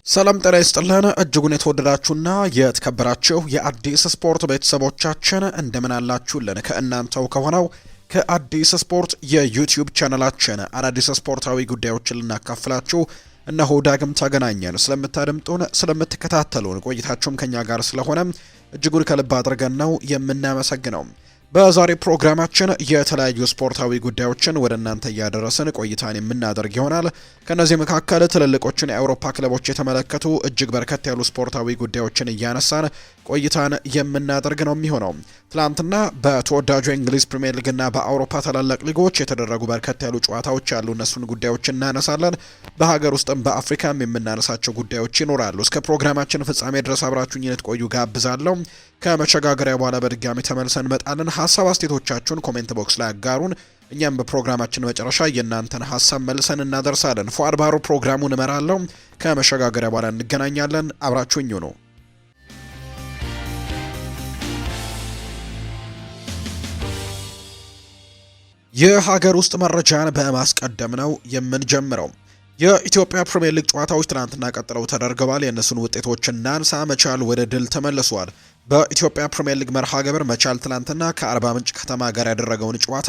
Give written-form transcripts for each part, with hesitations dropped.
ሰላም ጤና ይስጥልን እጅጉን የተወደዳችሁና የተከበራችሁ የአዲስ ስፖርት ቤተሰቦቻችን እንደምን አላችሁልን? ከእናንተው ከሆነው ከአዲስ ስፖርት የዩቲዩብ ቻናላችን አዳዲስ ስፖርታዊ ጉዳዮችን ልናካፍላችሁ እነሆ ዳግም ተገናኘን። ስለምታደምጡን፣ ስለምትከታተሉን ቆይታችሁም ከኛ ጋር ስለሆነ እጅጉን ከልብ አድርገን ነው የምናመሰግነው። በዛሬ ፕሮግራማችን የተለያዩ ስፖርታዊ ጉዳዮችን ወደ እናንተ እያደረስን ቆይታን የምናደርግ ይሆናል። ከነዚህ መካከል ትልልቆችን የአውሮፓ ክለቦች የተመለከቱ እጅግ በርከት ያሉ ስፖርታዊ ጉዳዮችን እያነሳን ቆይታን የምናደርግ ነው የሚሆነው። ትላንትና በተወዳጁ የእንግሊዝ ፕሪሚየር ሊግና በአውሮፓ ታላላቅ ሊጎች የተደረጉ በርከት ያሉ ጨዋታዎች ያሉ እነሱን ጉዳዮች እናነሳለን። በሀገር ውስጥም በአፍሪካም የምናነሳቸው ጉዳዮች ይኖራሉ። እስከ ፕሮግራማችን ፍጻሜ ድረስ አብራችሁኝ ልትቆዩ ጋብዛለሁ። ከመሸጋገሪያ በኋላ በድጋሚ ተመልሰን እንመጣለን። ሀሳብ አስተያየቶቻችሁን ኮሜንት ቦክስ ላይ አጋሩን። እኛም በፕሮግራማችን መጨረሻ የእናንተን ሀሳብ መልሰን እናደርሳለን። ፉአድ ባህሩ ፕሮግራሙን እመራለሁ። ከመሸጋገሪያ በኋላ እንገናኛለን። አብራችሁኝ ነው። የሀገር ውስጥ መረጃን በማስቀደም ነው የምንጀምረው። የኢትዮጵያ ፕሪሚየር ሊግ ጨዋታዎች ትናንትና ቀጥለው ተደርገዋል። የእነሱን ውጤቶች እናንሳ። መቻል ወደ ድል ተመልሷል። በኢትዮጵያ ፕሪሚየር ሊግ መርሃ ግብር መቻል ትናንትና ከአርባ ምንጭ ከተማ ጋር ያደረገውን ጨዋታ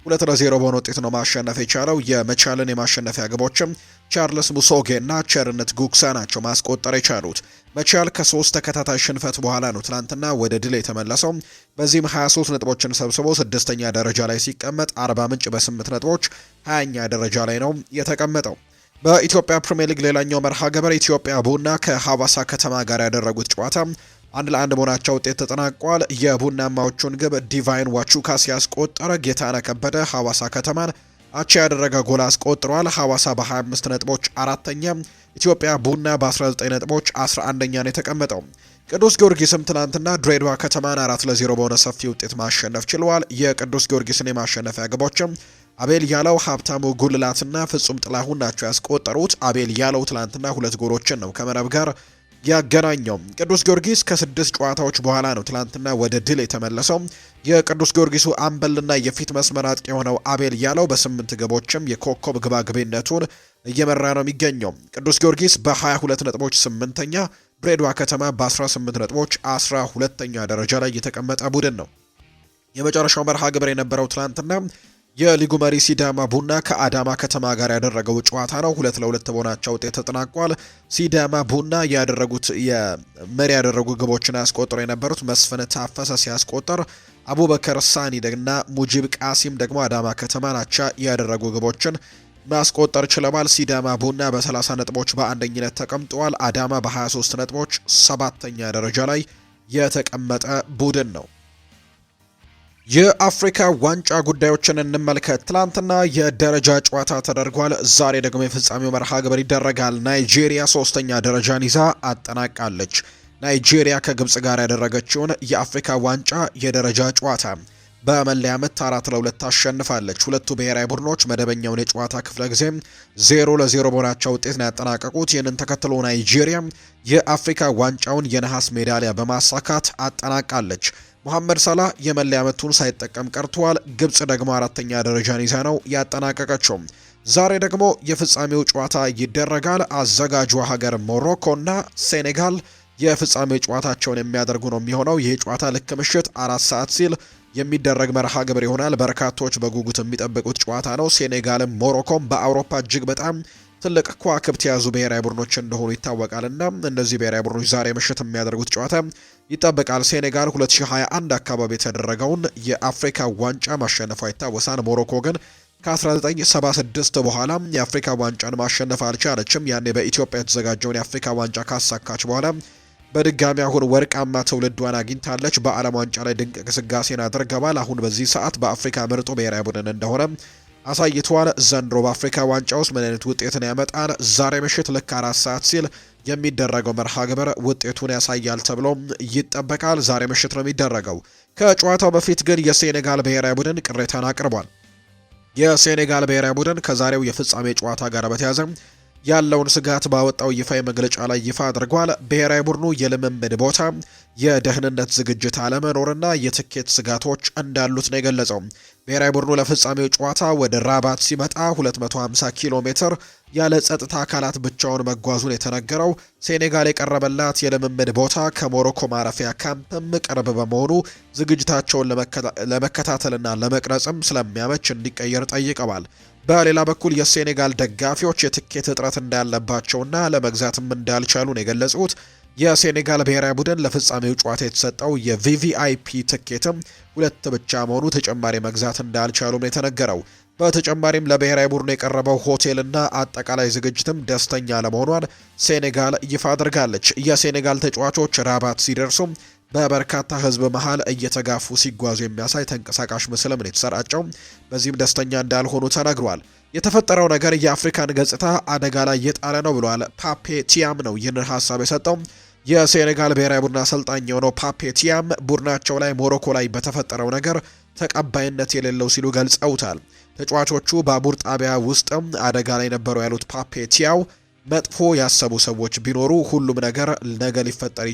2-0 በሆነ ውጤት ነው ማሸነፍ የቻለው። የመቻልን የማሸነፊያ ግቦችም ቻርልስ ሙሶጌ እና ቸርነት ጉግሳ ናቸው ማስቆጠር የቻሉት። መቻል ከ3 ተከታታይ ሽንፈት በኋላ ነው ትናንትና ወደ ድል የተመለሰው። በዚህም 23 ነጥቦችን ሰብስቦ 6ኛ ደረጃ ላይ ሲቀመጥ፣ አርባ ምንጭ በ8 ነጥቦች 20ኛ ደረጃ ላይ ነው የተቀመጠው። በኢትዮጵያ ፕሪሚየር ሊግ ሌላኛው መርሃ ግብር ኢትዮጵያ ቡና ከሐዋሳ ከተማ ጋር ያደረጉት ጨዋታ 1-1 በሆናቸው ውጤት ተጠናቋል። የቡናማዎቹን ግብ ዲቫይን ዋቹካ ሲያስቆጠረ፣ ጌታነህ ከበደ ሐዋሳ ከተማን አቻ ያደረገ ጎል አስቆጥሯል። ሐዋሳ በ25 ነጥቦች አራተኛ፣ ኢትዮጵያ ቡና በ19 ነጥቦች 11ኛ ነው የተቀመጠው። ቅዱስ ጊዮርጊስም ትናንትና ድሬዳዋ ከተማን 4-0 በሆነ ሰፊ ውጤት ማሸነፍ ችሏል። የቅዱስ ጊዮርጊስን የማሸነፊያ ግቦችም አቤል ያለው፣ ሀብታሙ ጉልላትና ፍጹም ጥላሁን ናቸው ያስቆጠሩት። አቤል ያለው ትናንትና 2 ጎሎችን ነው ከመረብ ጋር ያገናኘው። ቅዱስ ጊዮርጊስ ከ6 ጨዋታዎች በኋላ ነው ትላንትና ወደ ድል የተመለሰው። የቅዱስ ጊዮርጊሱ አምበልና የፊት መስመር አጥቂ የሆነው አቤል ያለው በ8 ግቦችም የኮከብ ግባግቤነቱን እየመራ ነው የሚገኘው። ቅዱስ ጊዮርጊስ በ22 ነጥቦች 8ኛ፣ ድሬዳዋ ከተማ በ18 ነጥቦች 12ኛ ደረጃ ላይ የተቀመጠ ቡድን ነው። የመጨረሻው መርሃ ግብር የነበረው ትላንትና የሊጉ መሪ ሲዳማ ቡና ከአዳማ ከተማ ጋር ያደረገው ጨዋታ ነው። 2-2 በሆናቸው ውጤት ተጠናቋል። ሲዳማ ቡና የመሪ ያደረጉ ግቦችን ያስቆጠሩ የነበሩት መስፍን ታፈሰ ሲያስቆጠር፣ አቡበከር ሳኒ እና ሙጂብ ቃሲም ደግሞ አዳማ ከተማ ናቻ ያደረጉ ግቦችን ማስቆጠር ችለዋል። ሲዳማ ቡና በ30 ነጥቦች በአንደኝነት ተቀምጠዋል። አዳማ በ23 ነጥቦች 7ኛ ደረጃ ላይ የተቀመጠ ቡድን ነው። የአፍሪካ ዋንጫ ጉዳዮችን እንመልከት። ትላንትና የደረጃ ጨዋታ ተደርጓል። ዛሬ ደግሞ የፍጻሜው መርሃ ግብር ይደረጋል። ናይጄሪያ 3ኛ ደረጃን ይዛ አጠናቃለች። ናይጄሪያ ከግብጽ ጋር ያደረገችውን የአፍሪካ ዋንጫ የደረጃ ጨዋታ በመለያ ምት 4-2 አሸንፋለች። ሁለቱ ብሔራዊ ቡድኖች መደበኛውን የጨዋታ ክፍለ ጊዜ 0-0 በሆናቸው ውጤት ነው ያጠናቀቁት። ይህንን ተከትሎ ናይጄሪያ የአፍሪካ ዋንጫውን የነሐስ ሜዳሊያ በማሳካት አጠናቃለች። ሙሐመድ ሳላህ የመለያ ምቱን ሳይጠቀም ቀርቷል። ግብጽ ደግሞ 4ኛ ደረጃን ይዛ ነው ያጠናቀቀችው። ዛሬ ደግሞ የፍጻሜው ጨዋታ ይደረጋል። አዘጋጇ ሀገር ሞሮኮና ሴኔጋል የፍጻሜው ጨዋታቸውን የሚያደርጉ ነው የሚሆነው። ይህ ጨዋታ ልክ ምሽት 4 ሰዓት ሲል የሚደረግ መርሃ ግብር ይሆናል። በርካቶች በጉጉት የሚጠብቁት ጨዋታ ነው። ሴኔጋልም ሞሮኮም በአውሮፓ እጅግ በጣም ትልቅ ከዋክብት የያዙ ብሔራዊ ቡድኖች እንደሆኑ ይታወቃልና እነዚህ ብሔራዊ ቡድኖች ዛሬ ምሽት የሚያደርጉት ጨዋታ ይጠበቃል። ሴኔጋል 2021 አካባቢ የተደረገውን የአፍሪካ ዋንጫ ማሸነፏ ይታወሳል። ሞሮኮ ግን ከ1976 በኋላ የአፍሪካ ዋንጫን ማሸነፍ አልቻለችም። ያኔ በኢትዮጵያ የተዘጋጀውን የአፍሪካ ዋንጫ ካሳካች በኋላ በድጋሚ አሁን ወርቃማ ትውልዷን አግኝታለች። በዓለም ዋንጫ ላይ ድንቅ ግስጋሴን አድርገዋል። አሁን በዚህ ሰዓት በአፍሪካ ምርጡ ብሔራዊ ቡድን እንደሆነ አሳይቷል። ዘንድሮ በአፍሪካ ዋንጫ ውስጥ ምን አይነት ውጤትን ያመጣል? ዛሬ ምሽት ልክ 4 ሰዓት ሲል የሚደረገው መርሃ ግብር ውጤቱን ያሳያል ተብሎ ይጠበቃል። ዛሬ ምሽት ነው የሚደረገው። ከጨዋታው በፊት ግን የሴኔጋል ብሔራዊ ቡድን ቅሬታን አቅርቧል። የሴኔጋል ብሔራዊ ቡድን ከዛሬው የፍጻሜ ጨዋታ ጋር በተያያዘ ያለውን ስጋት ባወጣው ይፋዊ መግለጫ ላይ ይፋ አድርጓል። ብሔራዊ ቡድኑ የልምምድ ቦታ፣ የደህንነት ዝግጅት አለመኖርና የትኬት ስጋቶች እንዳሉት ነው የገለጸው። ብሔራዊ ቡድኑ ለፍጻሜው ጨዋታ ወደ ራባት ሲመጣ 250 ኪሎ ሜትር ያለ ጸጥታ አካላት ብቻውን መጓዙን የተነገረው ሴኔጋል የቀረበላት የልምምድ ቦታ ከሞሮኮ ማረፊያ ካምፕም ቅርብ በመሆኑ ዝግጅታቸውን ለመከታተልና ለመቅረጽም ስለሚያመች እንዲቀየር ጠይቀዋል። በሌላ በኩል የሴኔጋል ደጋፊዎች የትኬት እጥረት እንዳለባቸውና ለመግዛትም እንዳልቻሉ ነው የገለጹት። የሴኔጋል ብሔራዊ ቡድን ለፍጻሜው ጨዋታ የተሰጠው የቪቪአይፒ ትኬትም 2 ብቻ መሆኑ ተጨማሪ መግዛት እንዳልቻሉም የተነገረው። በተጨማሪም ለብሔራዊ ቡድኑ የቀረበው ሆቴልና አጠቃላይ ዝግጅትም ደስተኛ ለመሆኗን ሴኔጋል ይፋ አድርጋለች። የሴኔጋል ተጫዋቾች ራባት ሲደርሱም በበርካታ ሕዝብ መሃል እየተጋፉ ሲጓዙ የሚያሳይ ተንቀሳቃሽ ምስልም ነው የተሰራጨው። በዚህም ደስተኛ እንዳልሆኑ ተነግሯል። የተፈጠረው ነገር የአፍሪካን ገጽታ አደጋ ላይ የጣለ ነው ብሏል። ፓፔ ቲያም ነው ይህንን ሀሳብ የሰጠው። የሴኔጋል ብሔራዊ ቡድን አሰልጣኝ የሆነው ፓፔ ቲያም ቡድናቸው ላይ ሞሮኮ ላይ በተፈጠረው ነገር ተቀባይነት የሌለው ሲሉ ገልጸውታል። ተጫዋቾቹ ባቡር ጣቢያ ውስጥም አደጋ ላይ ነበሩ ያሉት ፓፔ ቲያው መጥፎ ያሰቡ ሰዎች ቢኖሩ ሁሉም ነገር ነገ ሊፈጠር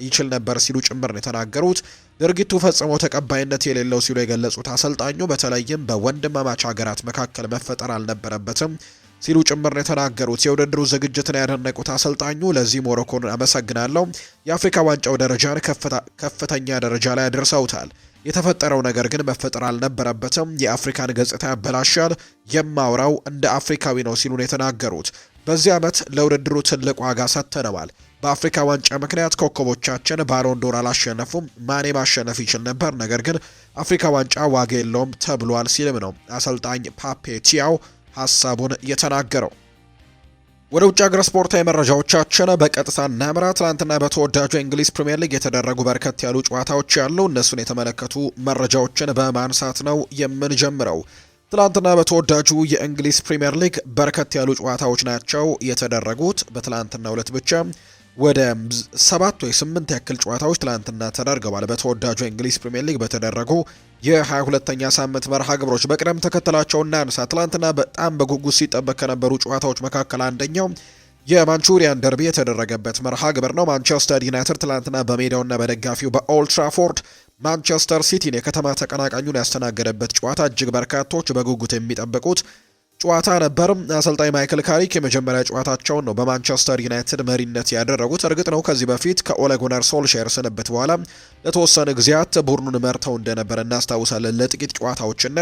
ይችል ነበር ሲሉ ጭምር ነው የተናገሩት። ድርጊቱ ፈጽሞ ተቀባይነት የሌለው ሲሉ የገለጹት አሰልጣኙ በተለይም በወንድማማች ሀገራት መካከል መፈጠር አልነበረበትም ሲሉ ጭምር ነው የተናገሩት። የውድድሩ ዝግጅትን ያደነቁት አሰልጣኙ ለዚህ ሞሮኮን አመሰግናለሁ፣ የአፍሪካ ዋንጫው ደረጃን ከፍተኛ ደረጃ ላይ አድርሰውታል። የተፈጠረው ነገር ግን መፈጠር አልነበረበትም፣ የአፍሪካን ገጽታ ያበላሻል፣ የማውራው እንደ አፍሪካዊ ነው ሲሉ ነው የተናገሩት። በዚህ ዓመት ለውድድሩ ትልቅ ዋጋ ሰጥተነዋል። በአፍሪካ ዋንጫ ምክንያት ኮከቦቻችን ባሎን ዶር አላሸነፉም። ማኔ ማሸነፍ ይችል ነበር፣ ነገር ግን አፍሪካ ዋንጫ ዋጋ የለውም ተብሏል ሲልም ነው አሰልጣኝ ፓፔ ቲያው ሀሳቡን የተናገረው። ወደ ውጭ ሀገር ስፖርታዊ መረጃዎቻችን በቀጥታ እናምራ። ትናንትና በተወዳጁ የእንግሊዝ ፕሪምየር ሊግ የተደረጉ በርከት ያሉ ጨዋታዎች ያሉ እነሱን የተመለከቱ መረጃዎችን በማንሳት ነው የምንጀምረው። ትላንትና በተወዳጁ የእንግሊዝ ፕሪምየር ሊግ በርከት ያሉ ጨዋታዎች ናቸው የተደረጉት። በትላንትናው ዕለት ብቻ ወደ 7 ወይ 8 ያክል ጨዋታዎች ትላንትና ተደርገዋል። በተወዳጁ የእንግሊዝ ፕሪምየር ሊግ በተደረጉ የ22ኛ ሳምንት መርሃ ግብሮች በቅደም ተከተላቸው እናንሳ። ትላንትና በጣም በጉጉት ሲጠበቅ ከነበሩ ጨዋታዎች መካከል አንደኛው የማንቹሪያን ደርቢ የተደረገበት መርሃ ግብር ነው። ማንቸስተር ዩናይትድ ትላንትና በሜዳውና በደጋፊው በኦልድ ትራፎርድ ማንቸስተር ሲቲን የከተማ ተቀናቃኙን ያስተናገደበት ጨዋታ እጅግ በርካቶች በጉጉት የሚጠብቁት ጨዋታ ነበር። አሰልጣኝ ማይክል ካሪክ የመጀመሪያ ጨዋታቸውን ነው በማንቸስተር ዩናይትድ መሪነት ያደረጉት። እርግጥ ነው ከዚህ በፊት ከኦሌ ጉናር ሶልሼር ስንብት በኋላ ለተወሰነ ጊዜያት ቡድኑን መርተው እንደነበር እናስታውሳለን ለጥቂት ጨዋታዎችና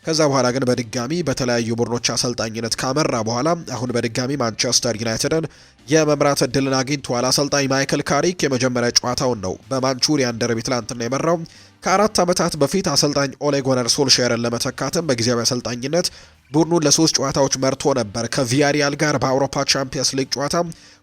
ከዛ በኋላ ግን በድጋሚ በተለያዩ ቡድኖች አሰልጣኝነት ካመራ በኋላ አሁን በድጋሚ ማንቸስተር ዩናይትድን የመምራት እድልን አግኝቷል። አሰልጣኝ ማይክል ካሪክ የመጀመሪያ ጨዋታውን ነው በማንቹሪያን ደርቢ ትላንትና የመራው። ከ4 ዓመታት በፊት አሰልጣኝ ኦሌ ጉናር ሶልሼርን ለመተካትም በጊዜያዊ አሰልጣኝነት ቡድኑን ለ3 ጨዋታዎች መርቶ ነበር። ከቪያሪያል ጋር በአውሮፓ ቻምፒየንስ ሊግ ጨዋታ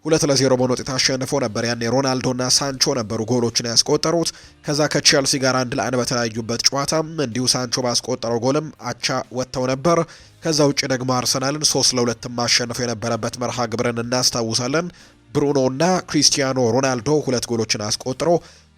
2-0 በሆነ ውጤት አሸንፎ ነበር። ያኔ ሮናልዶና ሳንቾ ነበሩ ጎሎችን ያስቆጠሩት። ከዛ ከቼልሲ ጋር 1-1 በተለያዩበት ጨዋታ እንዲሁ ሳንቾ ባስቆጠረው ጎልም አቻ ወጥተው ነበር። ከዛ ውጭ ደግሞ አርሰናልን 3-2 ማሸንፎ የነበረበት መርሃ ግብርን እናስታውሳለን። ብሩኖና ክሪስቲያኖ ሮናልዶ 2 ጎሎችን አስቆጥሮ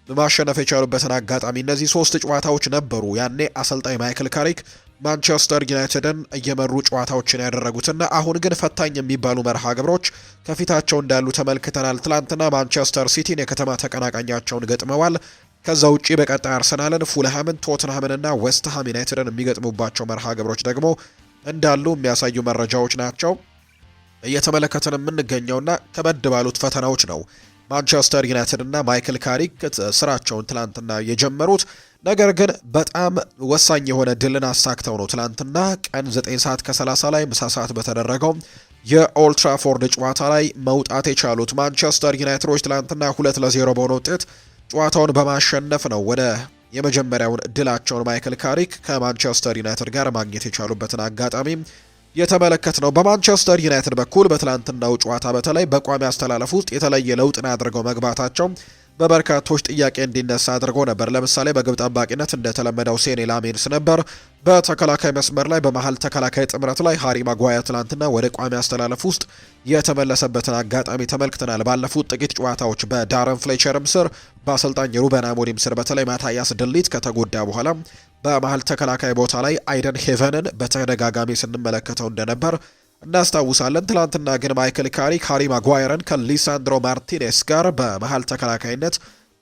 ማሸነፍ የቻሉበትን አጋጣሚ እነዚህ 3 ጨዋታዎች ነበሩ። ያኔ አሰልጣኝ ማይክል ካሪክ ማንቸስተር ዩናይትድን እየመሩ ጨዋታዎችን ያደረጉትና አሁን ግን ፈታኝ የሚባሉ መርሃ ግብሮች ከፊታቸው እንዳሉ ተመልክተናል። ትላንትና ማንቸስተር ሲቲን የከተማ ተቀናቃኛቸውን ገጥመዋል። ከዛ ውጪ በቀጣይ አርሰናልን፣ ፉልሃምን፣ ቶትንሃምንና ዌስትሃም ዩናይትድን የሚገጥሙባቸው መርሃ ግብሮች ደግሞ እንዳሉ የሚያሳዩ መረጃዎች ናቸው እየተመለከትን የምንገኘውና ከበድ ባሉት ፈተናዎች ነው ማንቸስተር ዩናይትድ እና ማይክል ካሪክ ስራቸውን ትላንትና የጀመሩት። ነገር ግን በጣም ወሳኝ የሆነ ድልን አሳክተው ነው ትላንትና ቀን 9 ሰዓት ከ30 ላይ ምሳ ሰዓት በተደረገው የኦልድ ትራፎርድ ጨዋታ ላይ መውጣት የቻሉት። ማንቸስተር ዩናይትዶች ትላንትና 2-0 በሆነ ውጤት ጨዋታውን በማሸነፍ ነው ወደ የመጀመሪያውን ድላቸውን ማይክል ካሪክ ከማንቸስተር ዩናይትድ ጋር ማግኘት የቻሉበትን አጋጣሚ የተመለከት ነው። በማንቸስተር ዩናይትድ በኩል በትላንትናው ጨዋታ በተለይ በቋሚ አስተላለፍ ውስጥ የተለየ ለውጥን አድርገው መግባታቸው በበርካቶች ጥያቄ እንዲነሳ አድርጎ ነበር። ለምሳሌ በግብ ጠባቂነት እንደተለመደው ሴኔ ላሜንስ ነበር። በተከላካይ መስመር ላይ በመሃል ተከላካይ ጥምረት ላይ ሃሪ ማጓያ ትላንትና ወደ ቋሚ አስተላለፍ ውስጥ የተመለሰበትን አጋጣሚ ተመልክተናል። ባለፉት ጥቂት ጨዋታዎች በዳረን ፍሌቸርም ስር በአሰልጣኝ ሩበን አሞሪም ስር በተለይ ማታያስ ድሊት ከተጎዳ በኋላ በመሃል ተከላካይ ቦታ ላይ አይደን ሄቨንን በተደጋጋሚ ስንመለከተው እንደነበር እናስታውሳለን። ትላንትና ግን ማይክል ካሪክ ሃሪ ማጓየርን ከሊሳንድሮ ማርቲኔስ ጋር በመሃል ተከላካይነት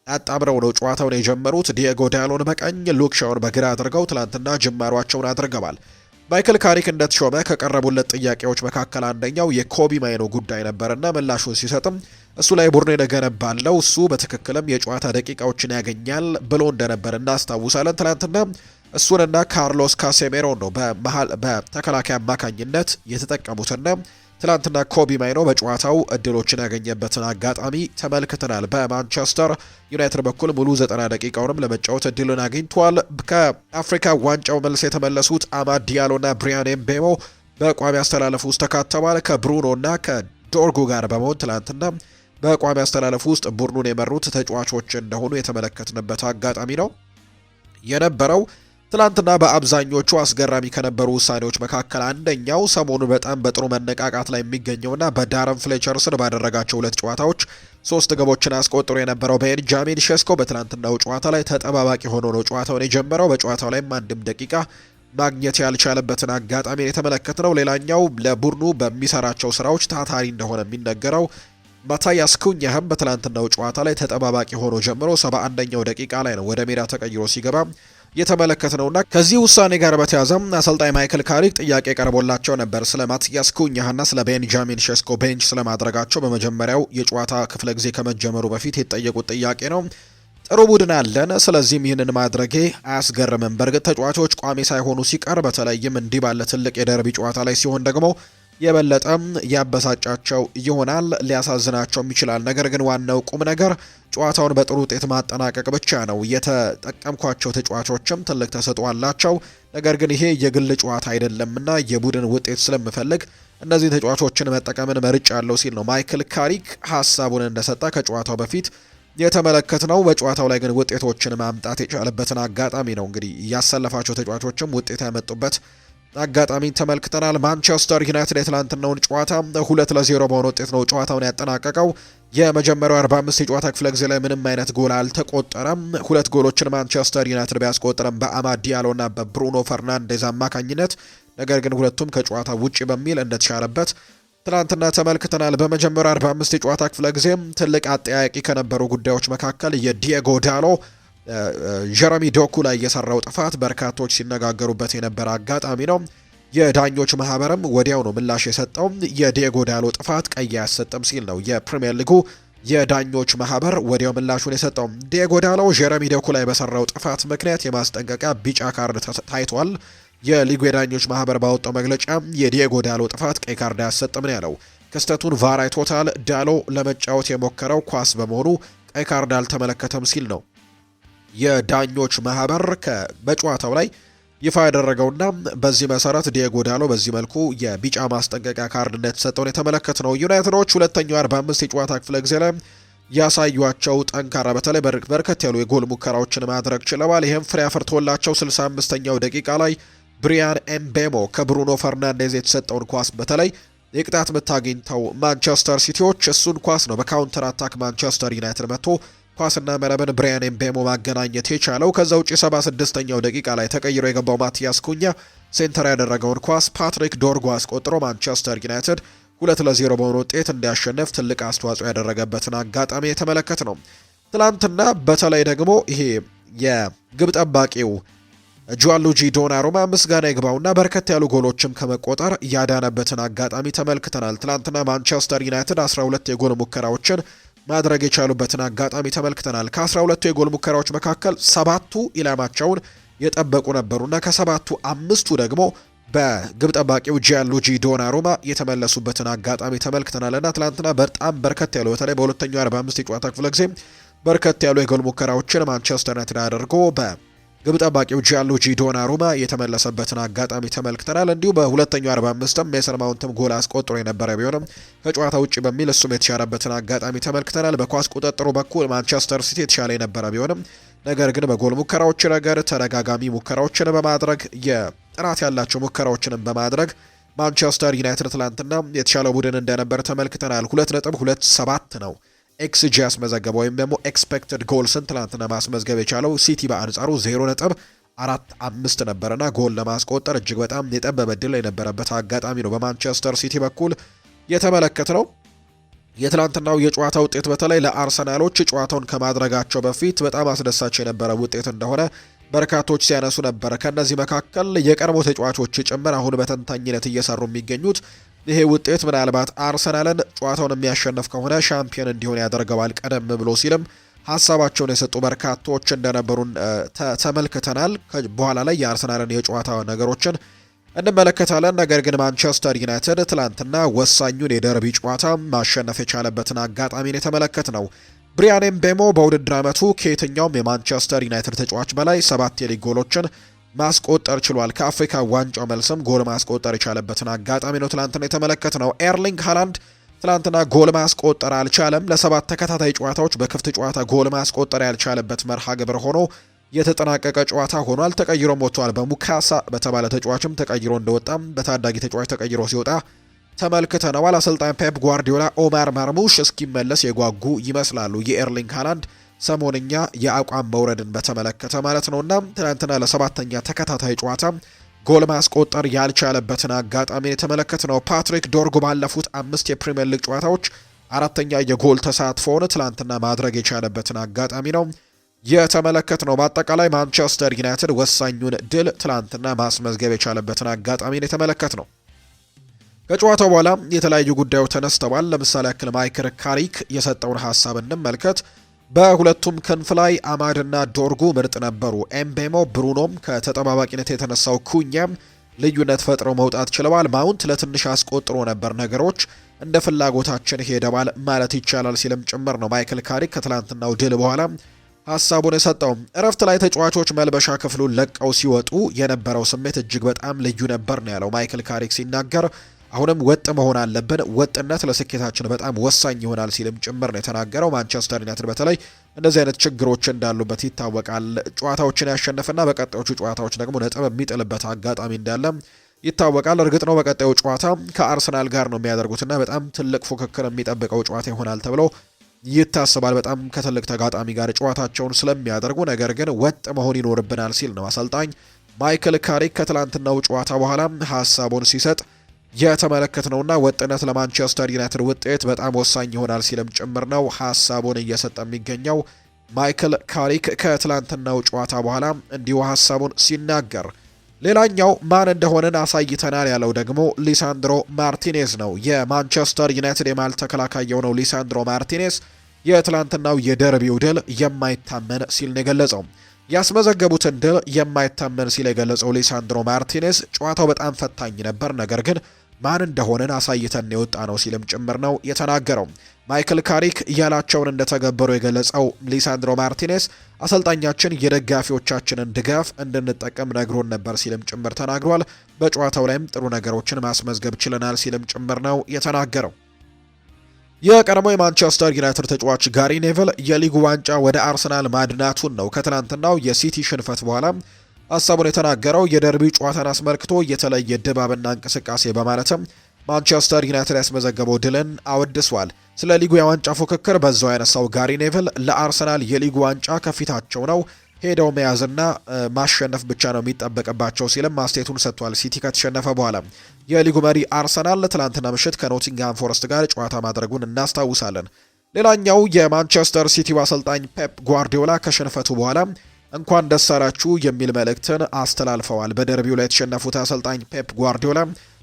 አጣምረው ነው ጨዋታውን የጀመሩት። ዲየጎ ዳሎን በቀኝ ሉክ ሻውን በግራ አድርገው ትላንትና ጅማሯቸውን አድርገዋል። ማይክል ካሪክ እንደተሾመ ከቀረቡለት ጥያቄዎች መካከል አንደኛው የኮቢ ማይኖ ጉዳይ ነበርና ምላሹን ሲሰጥም እሱ ላይ ቡድን እገነባለሁ፣ እሱ በትክክልም የጨዋታ ደቂቃዎችን ያገኛል ብሎ እንደነበር እናስታውሳለን። ትላንትና እሱንና ካርሎስ ካሴሜሮን ነው በተከላካይ አማካኝነት የተጠቀሙትና ትላንትና ኮቢ ማይኖ በጨዋታው እድሎችን ያገኘበትን አጋጣሚ ተመልክተናል። በማንቸስተር ዩናይትድ በኩል ሙሉ 90 ደቂቃውንም ለመጫወት እድልን አግኝቷል። ከአፍሪካ ዋንጫው መልስ የተመለሱት አማድ ዲያሎና ብሪያን ኤምቤሞ በቋሚ አስተላለፍ ውስጥ ተካተዋል። ከብሩኖና ከዶርጉ ጋር በመሆን ትላንትና በቋሚ አስተላለፍ ውስጥ ቡድኑን የመሩት ተጫዋቾች እንደሆኑ የተመለከትንበት አጋጣሚ ነው የነበረው። ትላንትና በአብዛኞቹ አስገራሚ ከነበሩ ውሳኔዎች መካከል አንደኛው ሰሞኑን በጣም በጥሩ መነቃቃት ላይ የሚገኘውና በዳረን ፍሌቸር ስር ባደረጋቸው 2 ጨዋታዎች 3 ግቦችን አስቆጥሮ የነበረው ቤንጃሚን ሼስኮ በትላንትናው ጨዋታ ላይ ተጠባባቂ ሆኖ ነው ጨዋታውን የጀመረው። በጨዋታው ላይም አንድም ደቂቃ ማግኘት ያልቻለበትን አጋጣሚ የተመለከትነው። ሌላኛው ለቡድኑ በሚሰራቸው ስራዎች ታታሪ እንደሆነ የሚነገረው ማታያስ ኩኛህም በትላንትናው ጨዋታ ላይ ተጠባባቂ ሆኖ ጀምሮ 71ኛው ደቂቃ ላይ ነው ወደ ሜዳ ተቀይሮ ሲገባ የተመለከትነውና ከዚህ ውሳኔ ጋር በተያያዘም አሰልጣኝ ማይክል ካሪክ ጥያቄ ቀርቦላቸው ነበር ስለ ማቲያስ ኩኛህና ስለ ቤንጃሚን ሼስኮ ቤንች ስለማድረጋቸው። በመጀመሪያው የጨዋታ ክፍለ ጊዜ ከመጀመሩ በፊት የተጠየቁት ጥያቄ ነው። ጥሩ ቡድን አለን፣ ስለዚህም ይህንን ማድረጌ አያስገርምም። በእርግጥ ተጫዋቾች ቋሚ ሳይሆኑ ሲቀር በተለይም እንዲህ ባለ ትልቅ የደርቢ ጨዋታ ላይ ሲሆን ደግሞ የበለጠም ያበሳጫቸው ይሆናል፣ ሊያሳዝናቸውም ይችላል። ነገር ግን ዋናው ቁም ነገር ጨዋታውን በጥሩ ውጤት ማጠናቀቅ ብቻ ነው። የተጠቀምኳቸው ተጫዋቾችም ትልቅ ተሰጥኦ አላቸው። ነገር ግን ይሄ የግል ጨዋታ አይደለምና የቡድን ውጤት ስለምፈልግ እነዚህ ተጫዋቾችን መጠቀምን መርጫለሁ ሲል ነው ማይክል ካሪክ ሀሳቡን እንደሰጠ ከጨዋታው በፊት የተመለከትነው። በጨዋታው ላይ ግን ውጤቶችን ማምጣት የቻለበትን አጋጣሚ ነው እንግዲህ ያሰለፋቸው ተጫዋቾችም ውጤት ያመጡበት አጋጣሚ ተመልክተናል። ማንቸስተር ዩናይትድ የትላንትናውን ጨዋታ 2-0 በሆነ ውጤት ነው ጨዋታውን ያጠናቀቀው። የመጀመሪያው 45 የጨዋታ ክፍለ ጊዜ ላይ ምንም አይነት ጎል አልተቆጠረም። 2 ጎሎችን ማንቸስተር ዩናይትድ ቢያስቆጠረም በአማድ ዲያሎና በብሩኖ ፈርናንዴዝ አማካኝነት፣ ነገር ግን ሁለቱም ከጨዋታ ውጪ በሚል እንደተሻረበት ትላንትና ተመልክተናል። በመጀመሪያው 45 የጨዋታ ክፍለ ጊዜም ትልቅ አጠያቂ ከነበሩ ጉዳዮች መካከል የዲየጎ ዳሎ ጀረሚ ዶኩ ላይ የሰራው ጥፋት በርካቶች ሲነጋገሩበት የነበረ አጋጣሚ ነው። የዳኞች ማህበርም ወዲያው ነው ምላሽ የሰጠው። የዲየጎ ዳሎ ጥፋት ቀይ አያሰጥም ሲል ነው የፕሪሚየር ሊጉ የዳኞች ማህበር ወዲያው ምላሹን የሰጠው። ዲየጎ ዳሎ ጀረሚ ዶኩ ላይ በሰራው ጥፋት ምክንያት የማስጠንቀቂያ ቢጫ ካርድ ታይቷል። የሊጉ የዳኞች ማህበር ባወጣው መግለጫ የዲየጎ ዳሎ ጥፋት ቀይ ካርድ አያሰጥም ነው ያለው። ክስተቱን ቫር አይቶታል። ዳሎ ለመጫወት የሞከረው ኳስ በመሆኑ ቀይ ካርድ አልተመለከተም ሲል ነው የዳኞች ማህበር በጨዋታው ላይ ይፋ ያደረገውና በዚህ መሰረት ዲየጎ ዳሎ በዚህ መልኩ የቢጫ ማስጠንቀቂያ ካርድ እንደተሰጠውን የተመለከትነው። ዩናይትዶች ሁለተኛው 45 የጨዋታ ክፍለ ጊዜ ላይ ያሳዩቸው ጠንካራ በተለይ በርከት ያሉ የጎል ሙከራዎችን ማድረግ ችለዋል። ይህም ፍሬ አፍርቶላቸው 65ኛው ደቂቃ ላይ ብሪያን ኤምቤሞ ከብሩኖ ፈርናንዴዝ የተሰጠውን ኳስ በተለይ የቅጣት ምት አግኝተው ማንቸስተር ሲቲዎች እሱን ኳስ ነው በካውንተር አታክ ማንቸስተር ዩናይትድ መጥቶ ኳስና መረብን ብሪያን ኤምቤሞ ማገናኘት የቻለው። ከዛ ውጪ 76ኛው ደቂቃ ላይ ተቀይሮ የገባው ማቲያስ ኩኛ ሴንተር ያደረገውን ኳስ ፓትሪክ ዶርጉ አስቆጥሮ ማንቸስተር ዩናይትድ 2-0 በሆነ ውጤት እንዲያሸንፍ ትልቅ አስተዋጽኦ ያደረገበትን አጋጣሚ የተመለከት ነው። ትላንትና በተለይ ደግሞ ይሄ የግብ ጠባቂው ጁዋንሉጂ ዶናሩማ ምስጋና ይግባውና በርከት ያሉ ጎሎችም ከመቆጠር ያዳነበትን አጋጣሚ ተመልክተናል። ትላንትና ማንቸስተር ዩናይትድ 12 የጎል ሙከራዎችን ማድረግ የቻሉበትን አጋጣሚ ተመልክተናል። ከ12ቱ የጎል ሙከራዎች መካከል 7ቱ ኢላማቸውን የጠበቁ ነበሩና ከ7ቱ 5ቱ ደግሞ በግብ ጠባቂው ጂያንሉጂ ዶናሩማ የተመለሱበትን አጋጣሚ ተመልክተናልና ትላንትና በጣም በርከት ያሉ በተለይ በሁለተኛው 45 የጨዋታ ክፍለ ጊዜ በርከት ያሉ የጎል ሙከራዎችን ማንቸስተር ዩናይትድ አድርጎ በግብ ጠባቂው ጂያንሉጂ ዶናሩማ የተመለሰበትን አጋጣሚ ተመልክተናል። እንዲሁ በሁለተኛው 45ም ሜሰን ማውንትም ጎል አስቆጥሮ የነበረ ቢሆንም ከጨዋታ ውጭ በሚል እሱም የተሻረበትን አጋጣሚ ተመልክተናል። በኳስ ቁጥጥሩ በኩል ማንቸስተር ሲቲ የተሻለ የነበረ ቢሆንም ነገር ግን በጎል ሙከራዎች ነገር ተደጋጋሚ ሙከራዎችን በማድረግ የጥራት ያላቸው ሙከራዎችንም በማድረግ ማንቸስተር ዩናይትድ ትላንትና የተሻለ ቡድን እንደነበር ተመልክተናል። 2.27 ነው ኤክስጂ ያስመዘገበው ወይም ደግሞ ኤክስፔክትድ ጎልስን ትላንትና ማስመዝገብ የቻለው። ሲቲ በአንጻሩ 4-5 ነበርና ጎል ለማስቆጠር እጅግ በጣም የጠበበ ድል የነበረበት አጋጣሚ ነው በማንቸስተር ሲቲ በኩል የተመለከትነው። የትላንትናው የጨዋታ ውጤት በተለይ ለአርሰናሎች ጨዋታውን ከማድረጋቸው በፊት በጣም አስደሳች የነበረ ውጤት እንደሆነ በርካቶች ሲያነሱ ነበር። ከነዚህ መካከል የቀድሞ ተጫዋቾች ጭምር አሁን በተንታኝነት እየሰሩ የሚገኙት ይሄ ውጤት ምናልባት አርሰናልን ጨዋታውን የሚያሸንፍ ከሆነ ሻምፒዮን እንዲሆን ያደርገዋል ቀደም ብሎ ሲልም ሀሳባቸውን የሰጡ በርካቶች እንደነበሩን ተመልክተናል። በኋላ ላይ የአርሰናልን የጨዋታ ነገሮችን እንመለከታለን። ነገር ግን ማንቸስተር ዩናይትድ ትላንትና ወሳኙን የደርቢ ጨዋታ ማሸነፍ የቻለበትን አጋጣሚን የተመለከትነው። ብሪያን ኤምቤሞ በውድድር ዓመቱ ከየትኛውም የማንቸስተር ዩናይትድ ተጫዋች በላይ 7 የሊግ ጎሎችን ማስቆጠር ችሏል። ከአፍሪካ ዋንጫው መልስም ጎል ማስቆጠር የቻለበትን አጋጣሚ ነው ትላንትና የተመለከትነው። ኤርሊንግ ሃላንድ ትላንትና ጎል ማስቆጠር አልቻለም። ለ7 ተከታታይ ጨዋታዎች በክፍት ጨዋታ ጎል ማስቆጠር ያልቻለበት መርሃ ግብር ሆኖ የተጠናቀቀ ጨዋታ ሆኗል። ተቀይሮም ወጥቷል። በሙካሳ በተባለ ተጫዋችም ተቀይሮ እንደወጣም በታዳጊ ተጫዋች ተቀይሮ ሲወጣ ተመልክተነዋል። አሰልጣኝ ፔፕ ጓርዲዮላ ኦማር ማርሙሽ እስኪመለስ የጓጉ ይመስላሉ። የኤርሊንግ ሃላንድ ሰሞንኛ የአቋም መውረድን በተመለከተ ማለት ነውና ትናንትና ለ7ኛ ተከታታይ ጨዋታ ጎል ማስቆጠር ያልቻለበትን አጋጣሚ የተመለከትነው። ፓትሪክ ዶርጉ ባለፉት 5 የፕሪሚየር ሊግ ጨዋታዎች 4ኛ የጎል ተሳትፎውን ትላንትና ማድረግ የቻለበትን አጋጣሚ ነው የተመለከትነው። በአጠቃላይ ማንቸስተር ዩናይትድ ወሳኙን ድል ትላንትና ማስመዝገብ የቻለበትን አጋጣሚ የተመለከትነው። ከጨዋታው በኋላ የተለያዩ ጉዳዮች ተነስተዋል። ለምሳሌ ያክል ማይክል ካሪክ የሰጠውን ሀሳብ እንመልከት። በሁለቱም ክንፍ ላይ አማድና ዶርጉ ምርጥ ነበሩ። ኤምቤሞ ብሩኖም ከተጠባባቂነት የተነሳው ኩኛም ልዩነት ፈጥረው መውጣት ችለዋል። ማውንት ለትንሽ አስቆጥሮ ነበር፣ ነገሮች እንደ ፍላጎታችን ሄደዋል ማለት ይቻላል ሲልም ጭምር ነው ማይክል ካሪክ ከትላንትናው ድል በኋላ ሀሳቡን የሰጠው። እረፍት ላይ ተጫዋቾች መልበሻ ክፍሉን ለቀው ሲወጡ የነበረው ስሜት እጅግ በጣም ልዩ ነበር ነው ያለው ማይክል ካሪክ ሲናገር። አሁንም ወጥ መሆን አለብን፣ ወጥነት ለስኬታችን በጣም ወሳኝ ይሆናል ሲልም ጭምር ነው የተናገረው። ማንቸስተር ዩናይትድ በተለይ እንደዚህ አይነት ችግሮች እንዳሉበት ይታወቃል። ጨዋታዎችን ያሸነፈና በቀጣዮቹ ጨዋታዎች ደግሞ ነጥብ የሚጥልበት አጋጣሚ እንዳለ ይታወቃል። እርግጥ ነው በቀጣዩ ጨዋታ ከአርሰናል ጋር ነው የሚያደርጉትና በጣም ትልቅ ፉክክር የሚጠብቀው ጨዋታ ይሆናል ተብሎ ይታሰባል። በጣም ከትልቅ ተጋጣሚ ጋር ጨዋታቸውን ስለሚያደርጉ፣ ነገር ግን ወጥ መሆን ይኖርብናል ሲል ነው አሰልጣኝ ማይክል ካሪክ ከትላንትናው ጨዋታ በኋላ ሀሳቡን ሲሰጥ የተመለከትነውና ወጥነት ለማንቸስተር ዩናይትድ ውጤት በጣም ወሳኝ ይሆናል ሲልም ጭምር ነው ሀሳቡን እየሰጠ የሚገኘው ማይክል ካሪክ ከትላንትናው ጨዋታ በኋላ እንዲሁ ሀሳቡን ሲናገር። ሌላኛው ማን እንደሆነን አሳይተናል ያለው ደግሞ ሊሳንድሮ ማርቲኔዝ ነው። የማንቸስተር ዩናይትድ የመሃል ተከላካይ የሆነው ሊሳንድሮ ማርቲኔዝ የትላንትናው የደርቢው ድል የማይታመን ሲል ነው የገለጸው። ያስመዘገቡትን ድል የማይታመን ሲል የገለጸው ሊሳንድሮ ማርቲኔዝ ጨዋታው በጣም ፈታኝ ነበር፣ ነገር ግን ማን እንደሆነን አሳይተን የወጣ ነው ሲልም ጭምር ነው የተናገረው። ማይክል ካሪክ ያላቸውን እንደተገበሩ የገለጸው ሊሳንድሮ ማርቲኔዝ አሰልጣኛችን የደጋፊዎቻችንን ድጋፍ እንድንጠቀም ነግሮን ነበር ሲልም ጭምር ተናግሯል። በጨዋታው ላይም ጥሩ ነገሮችን ማስመዝገብ ችለናል ሲልም ጭምር ነው የተናገረው። የቀድሞ የማንቸስተር ዩናይትድ ተጫዋች ጋሪ ኔቭል የሊጉ ዋንጫ ወደ አርሰናል ማድናቱን ነው ከትናንትናው የሲቲ ሽንፈት በኋላ ሀሳቡን የተናገረው። የደርቢ ጨዋታን አስመልክቶ የተለየ ድባብና እንቅስቃሴ በማለትም ማንቸስተር ዩናይትድ ያስመዘገበው ድልን አወድሷል። ስለ ሊጉ የዋንጫ ፉክክር በዛው ያነሳው ጋሪ ኔቭል ለአርሰናል የሊጉ ዋንጫ ከፊታቸው ነው፣ ሄደው መያዝና ማሸነፍ ብቻ ነው የሚጠበቅባቸው ሲልም አስተያየቱን ሰጥቷል። ሲቲ ከተሸነፈ በኋላ የሊጉ መሪ አርሰናል ትላንትና ምሽት ከኖቲንግሃም ፎረስት ጋር ጨዋታ ማድረጉን እናስታውሳለን። ሌላኛው የማንቸስተር ሲቲው አሰልጣኝ ፔፕ ጓርዲዮላ ከሽንፈቱ በኋላ እንኳን ደስ አላችሁ የሚል መልእክትን አስተላልፈዋል። በደርቢው ላይ የተሸነፉት አሰልጣኝ ፔፕ ጓርዲዮላ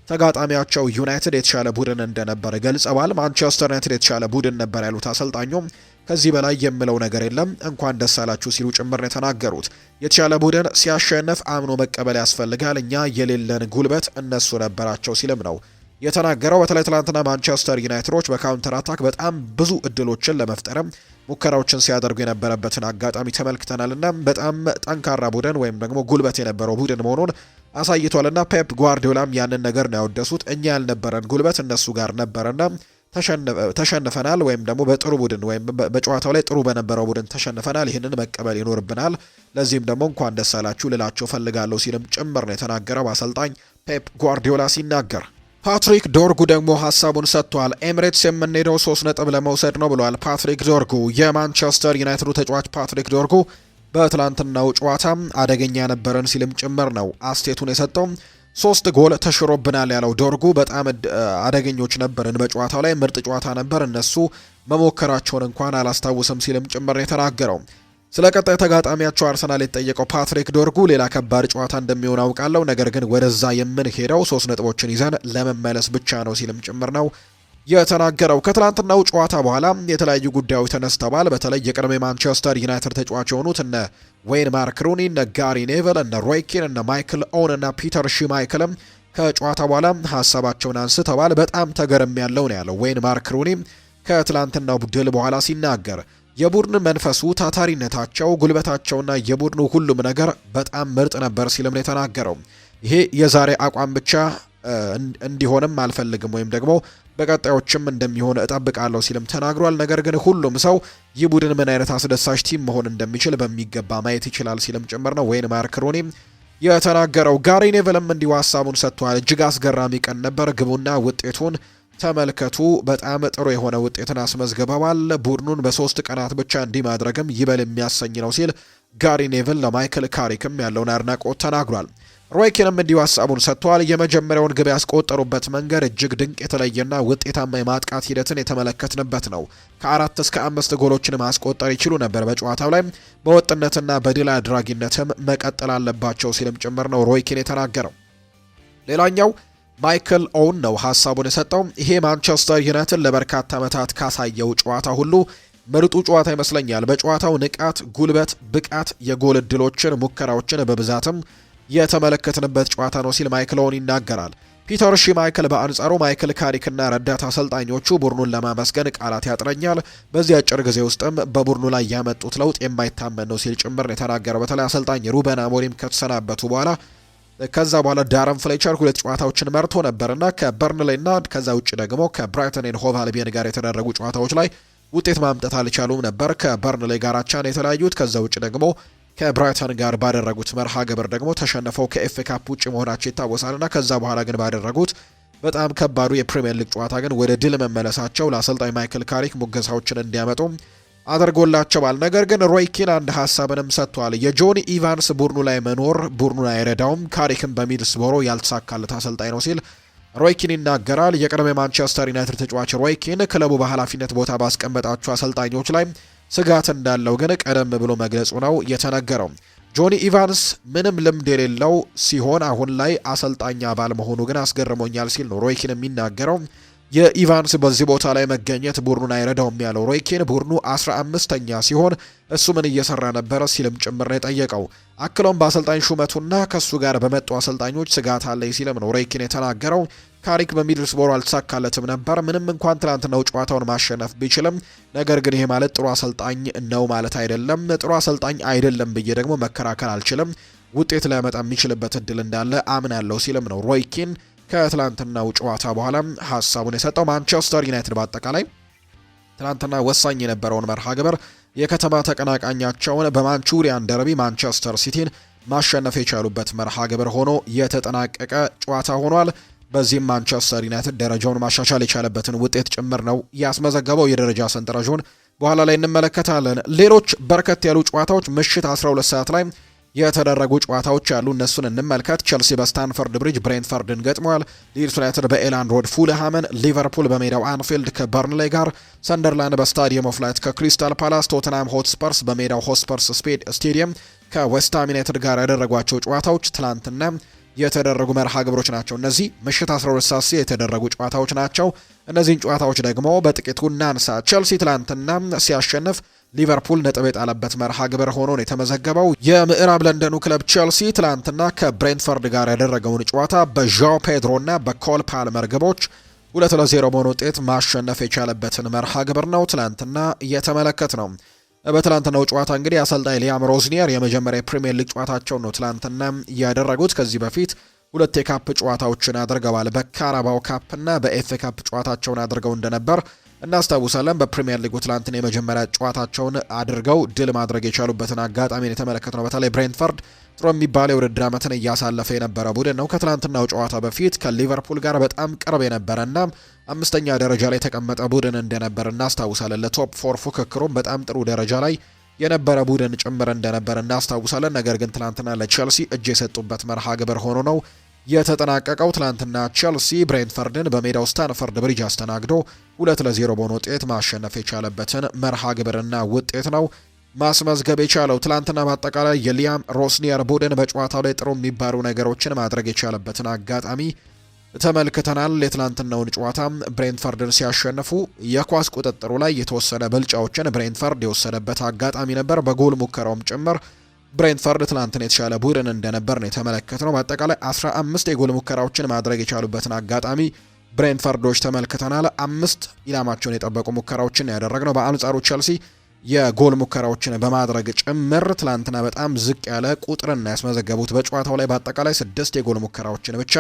ተጋጣሚያቸው ዩናይትድ የተሻለ ቡድን እንደነበር ገልጸዋል። ማንቸስተር ዩናይትድ የተሻለ ቡድን ነበር ያሉት አሰልጣኙም ከዚህ በላይ የምለው ነገር የለም እንኳን ደስ አላችሁ ሲሉ ጭምር ነው የተናገሩት። የተሻለ ቡድን ሲያሸንፍ አምኖ መቀበል ያስፈልጋል፣ እኛ የሌለን ጉልበት እነሱ ነበራቸው ሲልም ነው የተናገረው። በተለይ ትላንትና ማንቸስተር ዩናይትዶች በካውንተር አታክ በጣም ብዙ እድሎችን ለመፍጠርም ሙከራዎችን ሲያደርጉ የነበረበትን አጋጣሚ ተመልክተናልና በጣም ጠንካራ ቡድን ወይም ደግሞ ጉልበት የነበረው ቡድን መሆኑን አሳይቷልና ፔፕ ጓርዲዮላም ያንን ነገር ነው ያወደሱት። እኛ ያልነበረን ጉልበት እነሱ ጋር ነበረና ተሸንፈናል፣ ወይም ደግሞ በጥሩ ቡድን ወይም በጨዋታው ላይ ጥሩ በነበረው ቡድን ተሸንፈናል። ይህንን መቀበል ይኖርብናል። ለዚህም ደግሞ እንኳን ደስ አላችሁ ልላቸው ፈልጋለሁ ሲልም ጭምር ነው የተናገረው አሰልጣኝ ፔፕ ጓርዲዮላ ሲናገር። ፓትሪክ ዶርጉ ደግሞ ሀሳቡን ሰጥቷል። ኤምሬትስ የምንሄደው 3 ነጥብ ለመውሰድ ነው ብሏል ፓትሪክ ዶርጉ። የማንቸስተር ዩናይትዱ ተጫዋች ፓትሪክ ዶርጉ በትላንትናው ጨዋታ አደገኛ ነበረን ሲልም ጭምር ነው አስቴቱን የሰጠው። 3 ጎል ተሽሮብናል ያለው ዶርጉ በጣም አደገኞች ነበርን፣ በጨዋታው ላይ ምርጥ ጨዋታ ነበር፣ እነሱ መሞከራቸውን እንኳን አላስታውስም ሲልም ጭምር የተናገረው። ስለ ቀጣይ ተጋጣሚያቸው አርሰናል የተጠየቀው ፓትሪክ ዶርጉ ሌላ ከባድ ጨዋታ እንደሚሆን አውቃለሁ፣ ነገር ግን ወደዛ የምንሄደው 3 ነጥቦችን ይዘን ለመመለስ ብቻ ነው ሲልም ጭምር ነው የተናገረው። ከትላንትናው ጨዋታ በኋላ የተለያዩ ጉዳዮች ተነስተዋል። በተለይ የቀድሞ ማንቸስተር ዩናይትድ ተጫዋች የሆኑት እነ ዌይን ማርክ ሩኒ፣ እነ ጋሪ ኔቨል፣ እነ ሮይ ኪን፣ እነ ማይክል ኦውን እና ፒተር ሽማይክልም ከጨዋታ በኋላ ሀሳባቸውን አንስተዋል። በጣም ተገርም ያለው ነው ያለው ዌይን ማርክ ሩኒ ከትላንትናው ድል በኋላ ሲናገር የቡድን መንፈሱ፣ ታታሪነታቸው፣ ጉልበታቸውና የቡድኑ ሁሉም ነገር በጣም ምርጥ ነበር ሲልም ነው የተናገረው። ይሄ የዛሬ አቋም ብቻ እንዲሆንም አልፈልግም ወይም ደግሞ በቀጣዮችም እንደሚሆን እጠብቃለሁ ሲልም ተናግሯል። ነገር ግን ሁሉም ሰው ይህ ቡድን ምን አይነት አስደሳች ቲም መሆን እንደሚችል በሚገባ ማየት ይችላል ሲልም ጭምር ነው ዌይን ማርክ ሩኒ የተናገረው። ጋሪ ኔቨልም እንዲሁ ሀሳቡን ሰጥቷል። እጅግ አስገራሚ ቀን ነበር፣ ግቡና ውጤቱን ተመልከቱ፣ በጣም ጥሩ የሆነ ውጤትን አስመዝግበዋል፣ ቡድኑን በ3 ቀናት ብቻ እንዲህ ማድረግም ይበል የሚያሰኝ ነው ሲል ጋሪ ኔቨል ለማይክል ካሪክም ያለውን አድናቆት ተናግሯል። ሮይ ኪንም እንዲሁ ሀሳቡን ሰጥቷል። የመጀመሪያውን ግብ ያስቆጠሩበት መንገድ እጅግ ድንቅ የተለየና ውጤታማ የማጥቃት ሂደትን የተመለከትንበት ነው። ከ4 እስከ 5 ጎሎችን ማስቆጠር ይችሉ ነበር። በጨዋታው ላይ በወጥነትና በድል አድራጊነትም መቀጠል አለባቸው ሲልም ጭምር ነው ሮይ ኪን የተናገረው። ሌላኛው ማይክል ኦውን ነው ሀሳቡን የሰጠው። ይሄ ማንቸስተር ዩናይትድ ለበርካታ ዓመታት ካሳየው ጨዋታ ሁሉ ምርጡ ጨዋታ ይመስለኛል። በጨዋታው ንቃት፣ ጉልበት፣ ብቃት፣ የጎል እድሎችን፣ ሙከራዎችን በብዛትም የተመለከትንበት ጨዋታ ነው ሲል ማይክል ኦውን ይናገራል። ፒተር ሽማይክል በአንጻሩ ማይክል ካሪክና ረዳት አሰልጣኞቹ ቡድኑን ለማመስገን ቃላት ያጥረኛል፣ በዚህ አጭር ጊዜ ውስጥም በቡድኑ ላይ ያመጡት ለውጥ የማይታመን ነው ሲል ጭምር ነው የተናገረው። በተለይ አሰልጣኝ ሩበን አሞሪም ከተሰናበቱ በኋላ ከዛ በኋላ ዳረን ፍሌቸር 2 ጨዋታዎችን መርቶ ነበርና ከበርንሌይና ከዛ ውጭ ደግሞ ከብራይተን ኤንድ ሆቭ አልቢዮን ጋር የተደረጉ ጨዋታዎች ላይ ውጤት ማምጣት አልቻሉም ነበር። ከበርንሌይ ጋር አቻን የተለያዩት፣ ከዛ ውጭ ደግሞ ከብራይተን ጋር ባደረጉት መርሃ ግብር ደግሞ ተሸንፈው ከኤፍኤ ካፕ ውጭ መሆናቸው ይታወሳልና ከዛ በኋላ ግን ባደረጉት በጣም ከባዱ የፕሪሚየር ሊግ ጨዋታ ግን ወደ ድል መመለሳቸው ለአሰልጣኝ ማይክል ካሪክ ሙገሳዎችን እንዲያመጡ አድርጎላቸዋል። ነገር ግን ሮይ ኪን አንድ ሀሳብንም ሰጥቷል። የጆኒ ኢቫንስ ቡድኑ ላይ መኖር ቡድኑን አይረዳውም፣ ካሪክን በሚድልስቦሮ ያልተሳካለት አሰልጣኝ ነው ሲል ሮይ ኪን ይናገራል። የቀድሞ ማንቸስተር ዩናይትድ ተጫዋች ሮይ ኪን ክለቡ በኃላፊነት ቦታ ባስቀመጣቸው አሰልጣኞች ላይ ስጋት እንዳለው ግን ቀደም ብሎ መግለጹ ነው የተነገረው። ጆኒ ኢቫንስ ምንም ልምድ የሌለው ሲሆን አሁን ላይ አሰልጣኝ አባል መሆኑ ግን አስገርሞኛል ሲል ነው ሮይ ኪን የሚናገረው። የኢቫንስ በዚህ ቦታ ላይ መገኘት ቡድኑን አይረዳውም ያለው ሮይ ኪን ቡድኑ 15ኛ ሲሆን እሱ ምን እየሰራ ነበረ ሲልም ጭምር ነው የጠየቀው። አክሎም በአሰልጣኝ ሹመቱና ከሱ ጋር በመጡ አሰልጣኞች ስጋት አለኝ ሲልም ነው ሮይ ኪን የተናገረው። ካሪክ በሚድልስቦሮ አልተሳካለትም ነበር፣ ምንም እንኳን ትናንትናው ጨዋታውን ማሸነፍ ቢችልም፣ ነገር ግን ይሄ ማለት ጥሩ አሰልጣኝ ነው ማለት አይደለም። ጥሩ አሰልጣኝ አይደለም ብዬ ደግሞ መከራከር አልችልም፣ ውጤት ሊያመጣ የሚችልበት እድል እንዳለ አምናለሁ ሲልም ነው ሮይ ኪን ከትላንትናው ጨዋታ በኋላ ሀሳቡን የሰጠው። ማንቸስተር ዩናይትድ በአጠቃላይ ትላንትና ወሳኝ የነበረውን መርሃ ግብር የከተማ ተቀናቃኛቸውን በማንቹሪያን ደርቢ ማንቸስተር ሲቲን ማሸነፍ የቻሉበት መርሃ ግብር ሆኖ የተጠናቀቀ ጨዋታ ሆኗል። በዚህም ማንቸስተር ዩናይትድ ደረጃውን ማሻሻል የቻለበትን ውጤት ጭምር ነው ያስመዘገበው። የደረጃ ሰንጠረዡን በኋላ ላይ እንመለከታለን። ሌሎች በርከት ያሉ ጨዋታዎች ምሽት 12 ሰዓት ላይ የተደረጉ ጨዋታዎች ያሉ፣ እነሱን እንመልከት። ቸልሲ በስታንፈርድ ብሪጅ ብሬንትፈርድን ገጥሟል። ሊድስ ዩናይትድ በኤላንድ ሮድ ፉልሃምን፣ ሊቨርፑል በሜዳው አንፊልድ ከበርንሌይ ጋር፣ ሰንደርላንድ በስታዲየም ኦፍ ላይት ከክሪስታል ፓላስ፣ ቶተንሃም ሆትስፐርስ በሜዳው ሆትስፐርስ ስቴዲየም ከዌስትሃም ዩናይትድ ጋር ያደረጓቸው ጨዋታዎች ትላንትና የተደረጉ መርሃ ግብሮች ናቸው። እነዚህ ምሽት 12 ሰዓት የተደረጉ ጨዋታዎች ናቸው። እነዚህን ጨዋታዎች ደግሞ በጥቂቱ እናንሳ። ቸልሲ ትላንትና ሲያሸንፍ ሊቨርፑል ነጥብ የጣለበት መርሃ ግብር ሆኖ ነው የተመዘገበው። የምዕራብ ለንደኑ ክለብ ቸልሲ ትላንትና ከብሬንትፈርድ ጋር ያደረገውን ጨዋታ በዣኦ ፔድሮና በኮል ፓልመር ግቦች 2-0 በሆነ ውጤት ማሸነፍ የቻለበትን መርሃ ግብር ነው ትላንትና እየተመለከት ነው። በትላንትናው ጨዋታ እንግዲህ አሰልጣኝ ሊያም ሮዝኒየር የመጀመሪያ ፕሪሚየር ሊግ ጨዋታቸውን ነው ትላንትና ያደረጉት። ከዚህ በፊት 2 የካፕ ጨዋታዎችን አድርገዋል። በካራባው ካፕ እና በኤፍኤ ካፕ ጨዋታቸውን አድርገው እንደነበር እናስታውሳለን። በፕሪሚየር ሊጉ ትላንትና የመጀመሪያ ጨዋታቸውን አድርገው ድል ማድረግ የቻሉበትን አጋጣሚን የተመለከትነው። በተለይ ብሬንትፈርድ ጥሩ የሚባለው የውድድር ዓመትን እያሳለፈ የነበረ ቡድን ነው። ከትላንትናው ጨዋታ በፊት ከሊቨርፑል ጋር በጣም ቅርብ የነበረና 5ኛ ደረጃ ላይ የተቀመጠ ቡድን እንደነበር እናስታውሳለን። ለቶፕ 4 ፉክክሩም በጣም ጥሩ ደረጃ ላይ የነበረ ቡድን ጭምር እንደነበር እናስታውሳለን። ነገር ግን ትላንትና ለቼልሲ እጅ የሰጡበት መርሃ ግብር ሆኖ ነው የተጠናቀቀው። ትላንትና ቼልሲ ብሬንትፈርድን በሜዳው ስታንፈርድ ብሪጅ አስተናግዶ 2-0 በሆነ ውጤት ማሸነፍ የቻለበትን መርሃ ግብርና ውጤት ነው ማስመዝገብ የቻለው። ትላንትና በአጠቃላይ የሊያም ሮስኒየር ቡድን በጨዋታው ላይ ጥሩ የሚባሉ ነገሮችን ማድረግ የቻለበትን አጋጣሚ ተመልክተናል። የትላንትናውን ጨዋታ ብሬንትፈርድን ሲያሸንፉ የኳስ ቁጥጥሩ ላይ የተወሰነ ብልጫዎችን ብሬንትፈርድ የወሰደበት አጋጣሚ ነበር። በጎል ሙከራውም ጭምር ብሬንትፈርድ ትላንትን የተሻለ ቡድን እንደነበር ነው የተመለከትነው። በአጠቃላይ 15 የጎል ሙከራዎችን ማድረግ የቻሉበትን አጋጣሚ ብሬንትፈርዶች ተመልክተናል። 5 ኢላማቸውን የጠበቁ ሙከራዎችን ያደረግነው። በአንጻሩ ቼልሲ የጎል ሙከራዎችን በማድረግ ጭምር ትላንትና በጣም ዝቅ ያለ ቁጥርን ያስመዘገቡት። በጨዋታው ላይ በአጠቃላይ 6 የጎል ሙከራዎችን ብቻ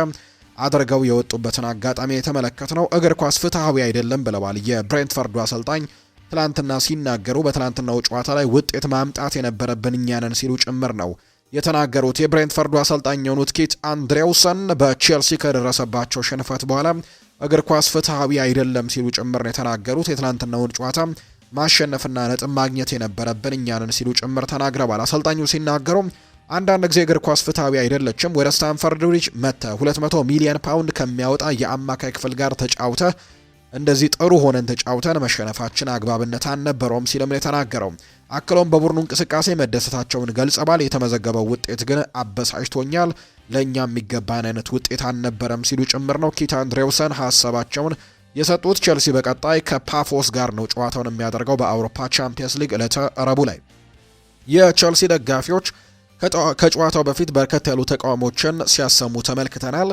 አድርገው የወጡበትን አጋጣሚ የተመለከትነው። እግር ኳስ ፍትሐዊ አይደለም ብለዋል የብሬንትፈርዱ አሰልጣኝ ትላንትና ሲናገሩ። በትላንትናው ጨዋታ ላይ ውጤት ማምጣት የነበረብን እኛ ነን ሲሉ ጭምር ነው የተናገሩት። የብሬንትፈርዱ አሰልጣኝ የሆኑት ኪት አንድሬውሰን በቼልሲ ከደረሰባቸው ሽንፈት በኋላ እግር ኳስ ፍትሐዊ አይደለም ሲሉ ጭምር ነው የተናገሩት። የትላንትናውን ጨዋታ ማሸነፍና ነጥብ ማግኘት የነበረብን እኛ ነን ሲሉ ጭምር ተናግረዋል። አሰልጣኙ ሲናገሩ አንዳንድ ጊዜ እግር ኳስ ፍትሐዊ አይደለችም። ወደ ስታንፈርድ ብሪጅ መጥተ 200 ሚሊዮን ፓውንድ ከሚያወጣ የአማካይ ክፍል ጋር ተጫውተ እንደዚህ ጥሩ ሆነን ተጫውተን መሸነፋችን አግባብነት አልነበረውም ሲልም የተናገረው። አክሎም በቡድኑ እንቅስቃሴ መደሰታቸውን ገልጸዋል። የተመዘገበው ውጤት ግን አበሳጭቶኛል፣ ለእኛ የሚገባን አይነት ውጤት አልነበረም ሲሉ ጭምር ነው ኪት አንድሬውሰን ሀሳባቸውን የሰጡት። ቼልሲ በቀጣይ ከፓፎስ ጋር ነው ጨዋታውን የሚያደርገው በአውሮፓ ቻምፒየንስ ሊግ ዕለተ ረቡዕ ላይ። የቼልሲ ደጋፊዎች ከጨዋታው በፊት በርከት ያሉ ተቃውሞችን ሲያሰሙ ተመልክተናል።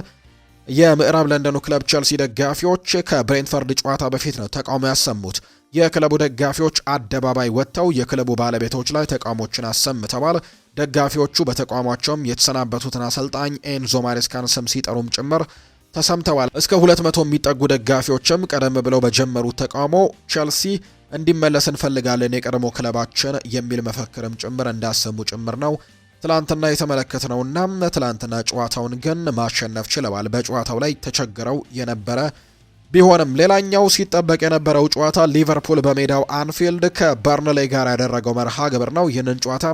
የምዕራብ ለንደኑ ክለብ ቼልሲ ደጋፊዎች ከብሬንትፈርድ ጨዋታ በፊት ነው ተቃውሞ ያሰሙት። የክለቡ ደጋፊዎች አደባባይ ወጥተው የክለቡ ባለቤቶች ላይ ተቃውሞችን አሰምተዋል። ደጋፊዎቹ በተቃውሟቸውም የተሰናበቱትን አሰልጣኝ ኤንዞ ማሬስካን ስም ሲጠሩም ጭምር ተሰምተዋል። እስከ 200 የሚጠጉ ደጋፊዎችም ቀደም ብለው በጀመሩት ተቃውሞ ቼልሲ እንዲመለስ እንፈልጋለን የቀድሞ ክለባችን የሚል መፈክርም ጭምር እንዳሰሙ ጭምር ነው ትላንትና የተመለከትነውና ትላንትና ጨዋታውን ግን ማሸነፍ ችለዋል። በጨዋታው ላይ ተቸግረው የነበረ ቢሆንም ሌላኛው ሲጠበቅ የነበረው ጨዋታ ሊቨርፑል በሜዳው አንፊልድ ከበርንሌይ ጋር ያደረገው መርሃ ግብር ነው። ይህንን ጨዋታ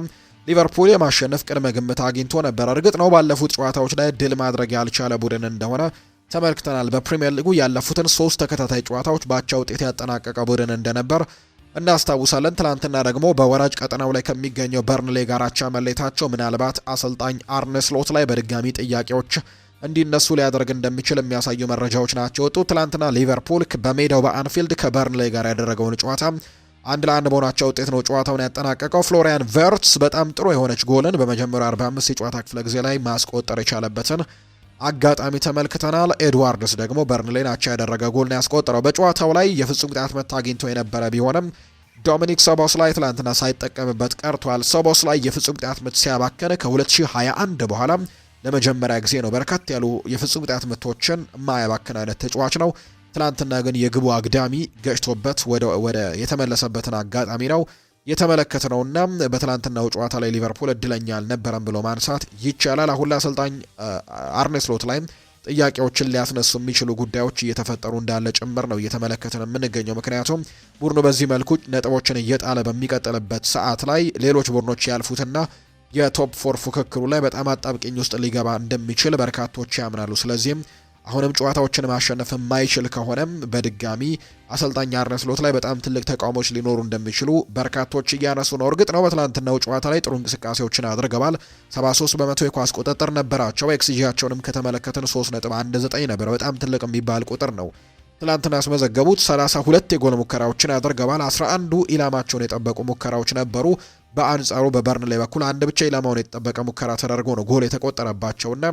ሊቨርፑል የማሸነፍ ቅድመ ግምት አግኝቶ ነበር። እርግጥ ነው ባለፉት ጨዋታዎች ላይ ድል ማድረግ ያልቻለ ቡድን እንደሆነ ተመልክተናል። በፕሪሚየር ሊጉ ያለፉትን 3 ተከታታይ ጨዋታዎች ባቻ ውጤት ያጠናቀቀ ቡድን እንደነበር እናስታውሳለን። ትላንትና ደግሞ በወራጅ ቀጠናው ላይ ከሚገኘው በርንሌይ ጋር አቻ መለየታቸው ምናልባት አሰልጣኝ አርነ ስሎት ላይ በድጋሚ ጥያቄዎች እንዲነሱ ሊያደርግ እንደሚችል የሚያሳዩ መረጃዎች ናቸው ወጡት። ትላንትና ሊቨርፑል በሜዳው በአንፊልድ ከበርንሌይ ጋር ያደረገውን ጨዋታ 1-1 በሆናቸው ውጤት ነው ጨዋታውን ያጠናቀቀው። ፍሎሪያን ቨርትስ በጣም ጥሩ የሆነች ጎልን በመጀመሪያው 45 የጨዋታ ክፍለ ጊዜ ላይ ማስቆጠር የቻለበትን አጋጣሚ ተመልክተናል። ኤድዋርድስ ደግሞ በርንሌይን አቻ ያደረገ ጎል ነው ያስቆጠረው። በጨዋታው ላይ የፍጹም ቅጣት ምት አግኝቶ የነበረ ቢሆንም ዶሚኒክ ሶቦስላይ ትላንትና ሳይጠቀምበት ቀርቷል። ሶቦስላይ የፍጹም ቅጣት ምት ሲያባከን ከ2021 በኋላ ለመጀመሪያ ጊዜ ነው። በርከት ያሉ የፍጹም ቅጣት ምቶችን የማያባክን አይነት ተጫዋች ነው። ትላንትና ግን የግቡ አግዳሚ ገጭቶበት ወደ የተመለሰበትን አጋጣሚ ነው የተመለከትነውና በትላንትናው ጨዋታ ላይ ሊቨርፑል እድለኛ አልነበረም ብሎ ማንሳት ይቻላል። አሁን ላይ አሰልጣኝ አርኔ ስሎት ላይ ጥያቄዎችን ሊያስነሱ የሚችሉ ጉዳዮች እየተፈጠሩ እንዳለ ጭምር ነው እየተመለከትን የምንገኘው። ምክንያቱም ቡድኑ በዚህ መልኩ ነጥቦችን እየጣለ በሚቀጥልበት ሰዓት ላይ ሌሎች ቡድኖች ያልፉትና የቶፕ 4 ፉክክሩ ላይ በጣም አጣብቂኝ ውስጥ ሊገባ እንደሚችል በርካቶች ያምናሉ። ስለዚህም አሁንም ጨዋታዎችን ማሸነፍ የማይችል ከሆነም በድጋሚ አሰልጣኝ አርነ ስሎት ላይ በጣም ትልቅ ተቃውሞች ሊኖሩ እንደሚችሉ በርካቶች እያነሱ ነው። እርግጥ ነው በትናንትናው ጨዋታ ላይ ጥሩ እንቅስቃሴዎችን አድርገዋል። 73 በመቶ የኳስ ቁጥጥር ነበራቸው። ኤክስጂያቸውንም ከተመለከትን 3.19 ነበር። በጣም ትልቅ የሚባል ቁጥር ነው ትላንትና ያስመዘገቡት። 32 የጎል ሙከራዎችን አድርገዋል። 11ዱ ኢላማቸውን የጠበቁ ሙከራዎች ነበሩ። በአንጻሩ በበርንሌይ በኩል አንድ ብቻ ኢላማውን የተጠበቀ ሙከራ ተደርጎ ነው ጎል የተቆጠረባቸውና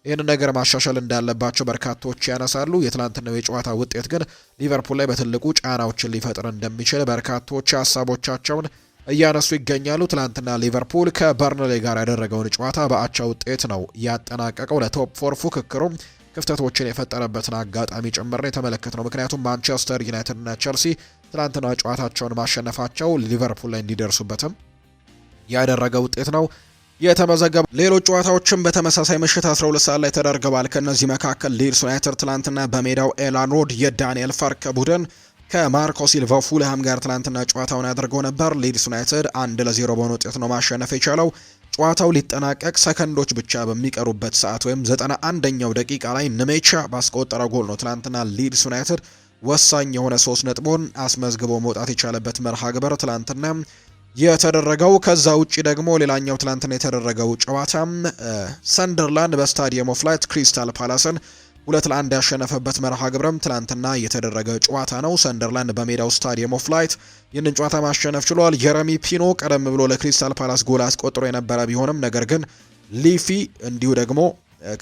ይህን ነገር ማሻሻል እንዳለባቸው በርካቶች ያነሳሉ። የትላንትናው የጨዋታ ውጤት ግን ሊቨርፑል ላይ በትልቁ ጫናዎችን ሊፈጥር እንደሚችል በርካቶች ሀሳቦቻቸውን እያነሱ ይገኛሉ። ትላንትና ሊቨርፑል ከበርንሌይ ጋር ያደረገውን ጨዋታ በአቻ ውጤት ነው ያጠናቀቀው። ለቶፕ 4 ፉክክሩ ክፍተቶችን የፈጠረበትን አጋጣሚ ጭምር የተመለከትነው። ምክንያቱም ማንቸስተር ዩናይትድ እና ቸልሲ ትላንትና ጨዋታቸውን ማሸነፋቸው ሊቨርፑል ላይ እንዲደርሱበትም ያደረገ ውጤት ነው የተመዘገበ። ሌሎች ጨዋታዎችም በተመሳሳይ ምሽት 12 ሰዓት ላይ ተደርገዋል። ከነዚህ መካከል ሊድስ ዩናይትድ ትላንትና በሜዳው ኤላን ሮድ የዳንኤል ፋርክ ቡድን ከማርኮ ሲልቫ ፉልሃም ጋር ትላንትና ጨዋታውን አድርገው ነበር። ሊድስ ዩናይትድ 1-0 በሆነ ውጤት ነው ማሸነፍ የቻለው። ጨዋታው ሊጠናቀቅ ሰከንዶች ብቻ በሚቀሩበት ሰዓት ወይም 91ኛው ደቂቃ ላይ ንሜቻ ባስቆጠረው ጎል ነው ትላንትና ሊድስ ዩናይትድ ወሳኝ የሆነ 3 ነጥቦን አስመዝግቦ መውጣት የቻለበት መርሃ ግብር ትላንትና የተደረገው። ከዛ ውጪ ደግሞ ሌላኛው ትላንትና የተደረገው ጨዋታ ሰንደርላንድ በስታዲየም ኦፍ ላይት ክሪስታል ፓላስን 2-1 ያሸነፈበት መርሃ ግብርም ትላንትና የተደረገ ጨዋታ ነው። ሰንደርላንድ በሜዳው ስታዲየም ኦፍ ላይት ይህንን ጨዋታ ማሸነፍ ችሏል። ጀረሚ ፒኖ ቀደም ብሎ ለክሪስታል ፓላስ ጎል አስቆጥሮ የነበረ ቢሆንም ነገር ግን ሊፊ እንዲሁ ደግሞ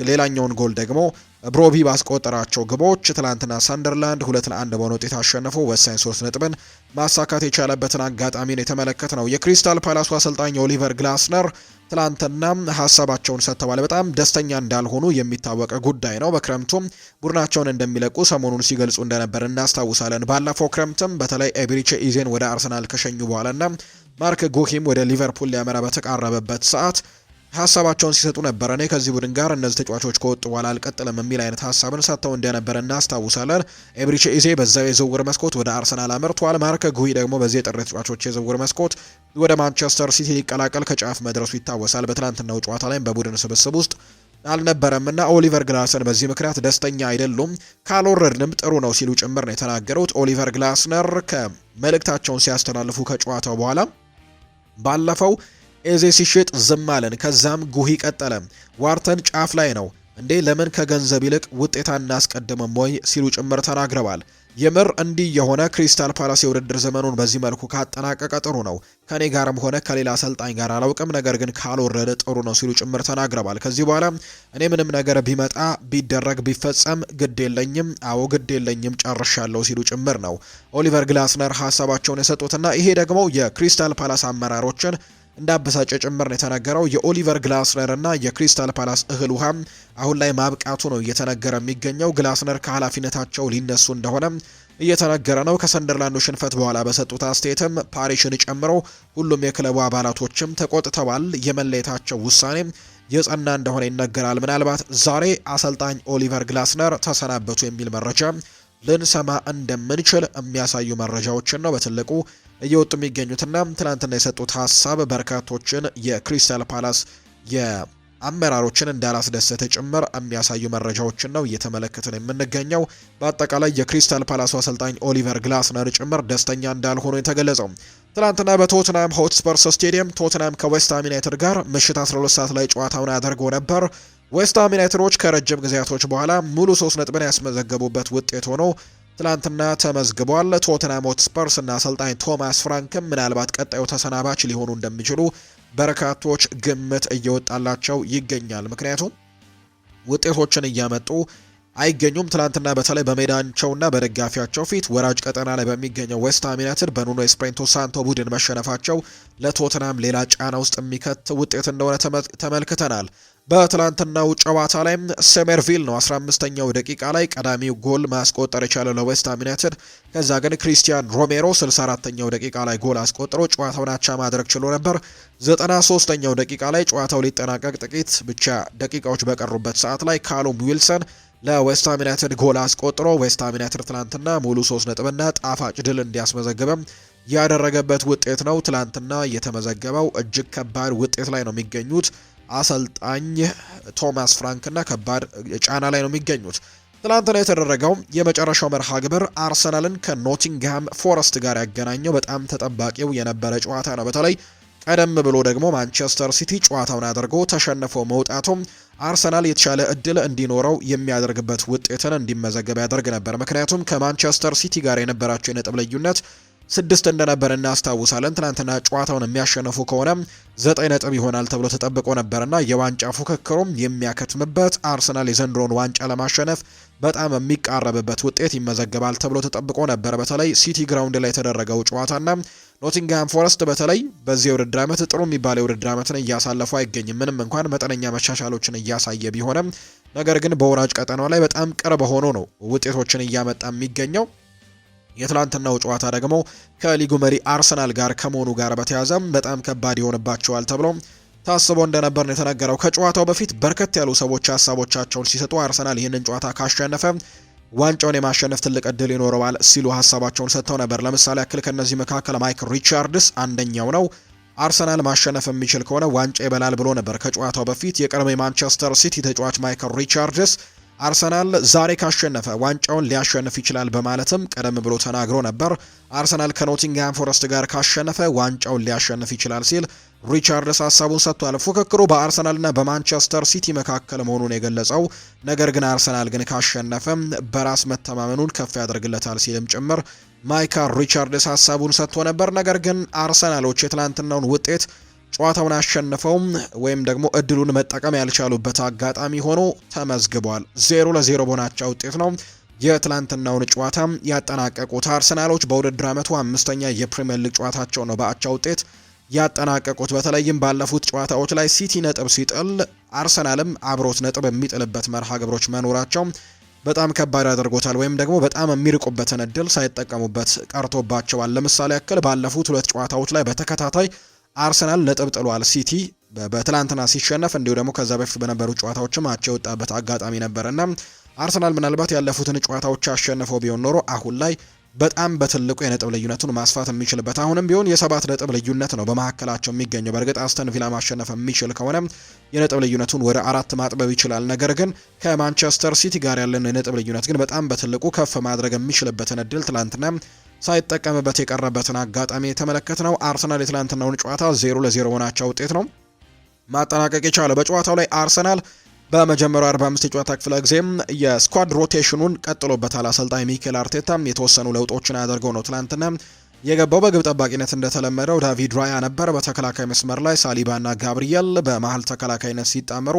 ሌላኛውን ጎል ደግሞ ብሮቢ ባስቆጠራቸው ግቦች ትላንትና ሰንደርላንድ 2-1 በሆነ ውጤት አሸንፎ ወሳኝ 3 ነጥብን ማሳካት የቻለበትን አጋጣሚን የተመለከተ ነው። የክሪስታል ፓላሱ አሰልጣኝ ኦሊቨር ግላስነር ትላንትና ሀሳባቸውን ሰጥተዋል። በጣም ደስተኛ እንዳልሆኑ የሚታወቅ ጉዳይ ነው። በክረምቱም ቡድናቸውን እንደሚለቁ ሰሞኑን ሲገልጹ እንደነበር እናስታውሳለን። ባለፈው ክረምትም በተለይ ኤቤሪቼ ኢዜን ወደ አርሰናል ከሸኙ በኋላና ማርክ ጉሂም ወደ ሊቨርፑል ሊያመራ በተቃረበበት ሰዓት ሀሳባቸውን ሲሰጡ ነበር። እኔ ከዚህ ቡድን ጋር እነዚህ ተጫዋቾች ከወጡ በኋላ አልቀጥልም የሚል አይነት ሀሳብን ሰጥተው እንደነበር እናስታውሳለን። ኤቤሪቼ ኢዜ በዛው የዝውውር መስኮት ወደ አርሰናል አመርቷል። ማርክ ጉሂ ደግሞ በዚህ የጥር ተጫዋቾች የዝውውር መስኮት ወደ ማንቸስተር ሲቲ ሊቀላቀል ከጫፍ መድረሱ ይታወሳል። በትናንትናው ጨዋታ ላይ በቡድን ስብስብ ውስጥ አልነበረምና ኦሊቨር ግላስነር በዚህ ምክንያት ደስተኛ አይደሉም። ካልወረድንም ጥሩ ነው ሲሉ ጭምር ነው የተናገሩት። ኦሊቨር ግላስነር ከመልእክታቸውን ሲያስተላልፉ ከጨዋታው በኋላ ባለፈው ኤዜ ሲሽጥ ዝም አለን፣ ከዛም ጉሂ ቀጠለ፣ ዋርተን ጫፍ ላይ ነው እንዴ፣ ለምን ከገንዘብ ይልቅ ውጤት አናስቀድምም ወይ ሲሉ ጭምር ተናግረዋል። የምር እንዲህ የሆነ ክሪስታል ፓላስ የውድድር ዘመኑን በዚህ መልኩ ካጠናቀቀ ጥሩ ነው። ከኔ ጋርም ሆነ ከሌላ አሰልጣኝ ጋር አላውቅም፣ ነገር ግን ካልወረደ ጥሩ ነው ሲሉ ጭምር ተናግረዋል። ከዚህ በኋላ እኔ ምንም ነገር ቢመጣ ቢደረግ ቢፈጸም ግድ የለኝም፣ አዎ ግድ የለኝም፣ ጨርሻለሁ ሲሉ ጭምር ነው ኦሊቨር ግላስነር ሀሳባቸውን የሰጡትና ይሄ ደግሞ የክሪስታል ፓላስ አመራሮችን እንዳበሳጨ ጭምር ነው የተነገረው። የኦሊቨር ግላስነር እና የክሪስታል ፓላስ እህል ውሃም አሁን ላይ ማብቃቱ ነው እየተነገረ የሚገኘው። ግላስነር ከኃላፊነታቸው ሊነሱ እንደሆነ እየተነገረ ነው። ከሰንደርላንዱ ሽንፈት በኋላ በሰጡት አስተያየትም ፓሪሽን ጨምሮ ሁሉም የክለቡ አባላቶችም ተቆጥተዋል። የመለየታቸው ውሳኔ የጸና እንደሆነ ይነገራል። ምናልባት ዛሬ አሰልጣኝ ኦሊቨር ግላስነር ተሰናበቱ የሚል መረጃ ልንሰማ እንደምንችል የሚያሳዩ መረጃዎችን ነው በትልቁ እየወጡ የሚገኙትና ትናንትና የሰጡት ሀሳብ በርካቶችን የክሪስታል ፓላስ የአመራሮችን እንዳላስደሰተ ጭምር የሚያሳዩ መረጃዎችን ነው እየተመለከትን የምንገኘው። በአጠቃላይ የክሪስታል ፓላሱ አሰልጣኝ ኦሊቨር ግላስነር ጭምር ደስተኛ እንዳልሆኑ የተገለጸው ትናንትና በቶትናም ሆትስፐርስ ስቴዲየም ቶትናም ከዌስትሃም ዩናይትድ ጋር ምሽት 12 ሰዓት ላይ ጨዋታውን አድርገው ነበር። ዌስትሃም ዩናይትዶች ከረጅም ጊዜያቶች በኋላ ሙሉ 3 ነጥብን ያስመዘገቡበት ውጤት ሆኖ ትላንትና ተመዝግቧል። ቶተንሃም ሆትስፐርስ እና አሰልጣኝ ቶማስ ፍራንክም ምናልባት ቀጣዩ ተሰናባች ሊሆኑ እንደሚችሉ በርካቶች ግምት እየወጣላቸው ይገኛል። ምክንያቱም ውጤቶችን እያመጡ አይገኙም። ትላንትና በተለይ በሜዳቸውና በደጋፊያቸው ፊት ወራጅ ቀጠና ላይ በሚገኘው ዌስትሃም ዩናይትድ በኑኖ ኤስፕሬንቶ ሳንቶ ቡድን መሸነፋቸው ለቶተንሃም ሌላ ጫና ውስጥ የሚከት ውጤት እንደሆነ ተመልክተናል። በትላንትናው ጨዋታ ላይም ሴሜርቪል ነው 15ኛው ደቂቃ ላይ ቀዳሚው ጎል ማስቆጠር የቻለው ለዌስትሃም ዩናይትድ። ከዛ ግን ክሪስቲያን ሮሜሮ 64ኛው ደቂቃ ላይ ጎል አስቆጥሮ ጨዋታውን አቻ ማድረግ ችሎ ነበር። 93ኛው ደቂቃ ላይ ጨዋታው ሊጠናቀቅ ጥቂት ብቻ ደቂቃዎች በቀሩበት ሰዓት ላይ ካሉም ዊልሰን ለዌስትሃም ዩናይትድ ጎል አስቆጥሮ ዌስትሃም ዩናይትድ ትላንትና ሙሉ 3 ነጥብና ጣፋጭ ድል እንዲያስመዘግበም ያደረገበት ውጤት ነው። ትላንትና የተመዘገበው እጅግ ከባድ ውጤት ላይ ነው የሚገኙት አሰልጣኝ ቶማስ ፍራንክና ከባድ ጫና ላይ ነው የሚገኙት። ትላንትና የተደረገው የመጨረሻው መርሃ ግብር አርሰናልን ከኖቲንግሃም ፎረስት ጋር ያገናኘው በጣም ተጠባቂው የነበረ ጨዋታ ነው። በተለይ ቀደም ብሎ ደግሞ ማንቸስተር ሲቲ ጨዋታውን አድርጎ ተሸንፎ መውጣቱም አርሰናል የተሻለ እድል እንዲኖረው የሚያደርግበት ውጤትን እንዲመዘገብ ያደርግ ነበር። ምክንያቱም ከማንቸስተር ሲቲ ጋር የነበራቸው የነጥብ ልዩነት 6 እንደነበር እናስታውሳለን። ትናንትና ጨዋታውን የሚያሸንፉ ከሆነ 9 ነጥብ ይሆናል ተብሎ ተጠብቆ ነበርና የዋንጫ ፉክክሩም የሚያከትምበት አርሰናል የዘንድሮን ዋንጫ ለማሸነፍ በጣም የሚቃረብበት ውጤት ይመዘገባል ተብሎ ተጠብቆ ነበር። በተለይ ሲቲ ግራውንድ ላይ የተደረገው ጨዋታና ኖቲንግሃም ፎረስት በተለይ በዚህ የውድድር ዓመት ጥሩ የሚባል የውድድር ዓመትን እያሳለፉ አይገኝም። ምንም እንኳን መጠነኛ መሻሻሎችን እያሳየ ቢሆንም ነገር ግን በወራጅ ቀጠናው ላይ በጣም ቅርብ ሆኖ ነው ውጤቶችን እያመጣ የሚገኘው። የትላንትናው ጨዋታ ደግሞ ከሊጉ መሪ አርሰናል ጋር ከመሆኑ ጋር በተያያዘ በጣም ከባድ ይሆንባቸዋል ተብሎ ታስቦ እንደነበር ነው የተነገረው። ከጨዋታው በፊት በርከት ያሉ ሰዎች ሀሳቦቻቸውን ሲሰጡ አርሰናል ይህንን ጨዋታ ካሸነፈ ዋንጫውን የማሸነፍ ትልቅ እድል ይኖረዋል ሲሉ ሀሳባቸውን ሰጥተው ነበር። ለምሳሌ ያክል ከነዚህ መካከል ማይክ ሪቻርድስ አንደኛው ነው። አርሰናል ማሸነፍ የሚችል ከሆነ ዋንጫ ይበላል ብሎ ነበር ከጨዋታው በፊት። የቀድሞ የማንቸስተር ሲቲ ተጫዋች ማይክል ሪቻርድስ አርሰናል ዛሬ ካሸነፈ ዋንጫውን ሊያሸንፍ ይችላል በማለትም ቀደም ብሎ ተናግሮ ነበር። አርሰናል ከኖቲንግሃም ፎረስት ጋር ካሸነፈ ዋንጫውን ሊያሸንፍ ይችላል ሲል ሪቻርድስ ሀሳቡን ሰጥቷል። ፉክክሩ በአርሰናልና በማንቸስተር ሲቲ መካከል መሆኑን የገለጸው ነገር ግን አርሰናል ግን ካሸነፈ በራስ መተማመኑን ከፍ ያደርግለታል ሲልም ጭምር ማይክል ሪቻርድስ ሀሳቡን ሰጥቶ ነበር። ነገር ግን አርሰናሎች የትላንትናውን ውጤት ጨዋታውን አሸንፈውም ወይም ደግሞ እድሉን መጠቀም ያልቻሉበት አጋጣሚ ሆኖ ተመዝግቧል። 0-0 በሆናቸው ውጤት ነው የትላንትናውን ጨዋታ ያጠናቀቁት። አርሰናሎች በውድድር ዓመቱ 5ኛ የፕሪሚየር ሊግ ጨዋታቸው ነው በአቻ ውጤት ያጠናቀቁት። በተለይም ባለፉት ጨዋታዎች ላይ ሲቲ ነጥብ ሲጥል አርሰናልም አብሮት ነጥብ የሚጥልበት መርሃ ግብሮች መኖራቸው በጣም ከባድ አድርጎታል፣ ወይም ደግሞ በጣም የሚርቁበትን እድል ሳይጠቀሙበት ቀርቶባቸዋል። ለምሳሌ ያክል ባለፉት 2 ጨዋታዎች ላይ በተከታታይ አርሰናል ነጥብ ጥሏል። ሲቲ በትላንትና ሲሸነፍ እንዲሁ ደግሞ ከዛ በፊት በነበሩ ጨዋታዎችም አቻ የወጣበት አጋጣሚ ነበርና አርሰናል ምናልባት ያለፉትን ጨዋታዎች አሸንፈው ቢሆን ኖሮ አሁን ላይ በጣም በትልቁ የነጥብ ልዩነቱን ማስፋት የሚችልበት አሁንም ቢሆን የ7 ነጥብ ልዩነት ነው በመካከላቸው የሚገኘው። በእርግጥ አስተን ቪላ ማሸነፍ የሚችል ከሆነ የነጥብ ልዩነቱን ወደ 4 ማጥበብ ይችላል። ነገር ግን ከማንቸስተር ሲቲ ጋር ያለን የነጥብ ልዩነት ግን በጣም በትልቁ ከፍ ማድረግ የሚችልበትን እድል ትላንትና ሳይጠቀምበት የቀረበትን አጋጣሚ የተመለከትነው። አርሰናል የትላንትናውን ጨዋታ 0-0 ሆናቸው ውጤት ነው ማጠናቀቅ የቻለው። በጨዋታው ላይ አርሰናል በመጀመሪያው 45 የጨዋታ ክፍለ ጊዜም የስኳድ ሮቴሽኑን ቀጥሎበታል። አሰልጣኝ ሚኬል አርቴታም የተወሰኑ ለውጦችን አድርገው ነው ትላንትና የገባው። በግብ ጠባቂነት እንደተለመደው ዳቪድ ራያ ነበር። በተከላካይ መስመር ላይ ሳሊባና ጋብሪኤል በመሀል ተከላካይነት ሲጣመሩ፣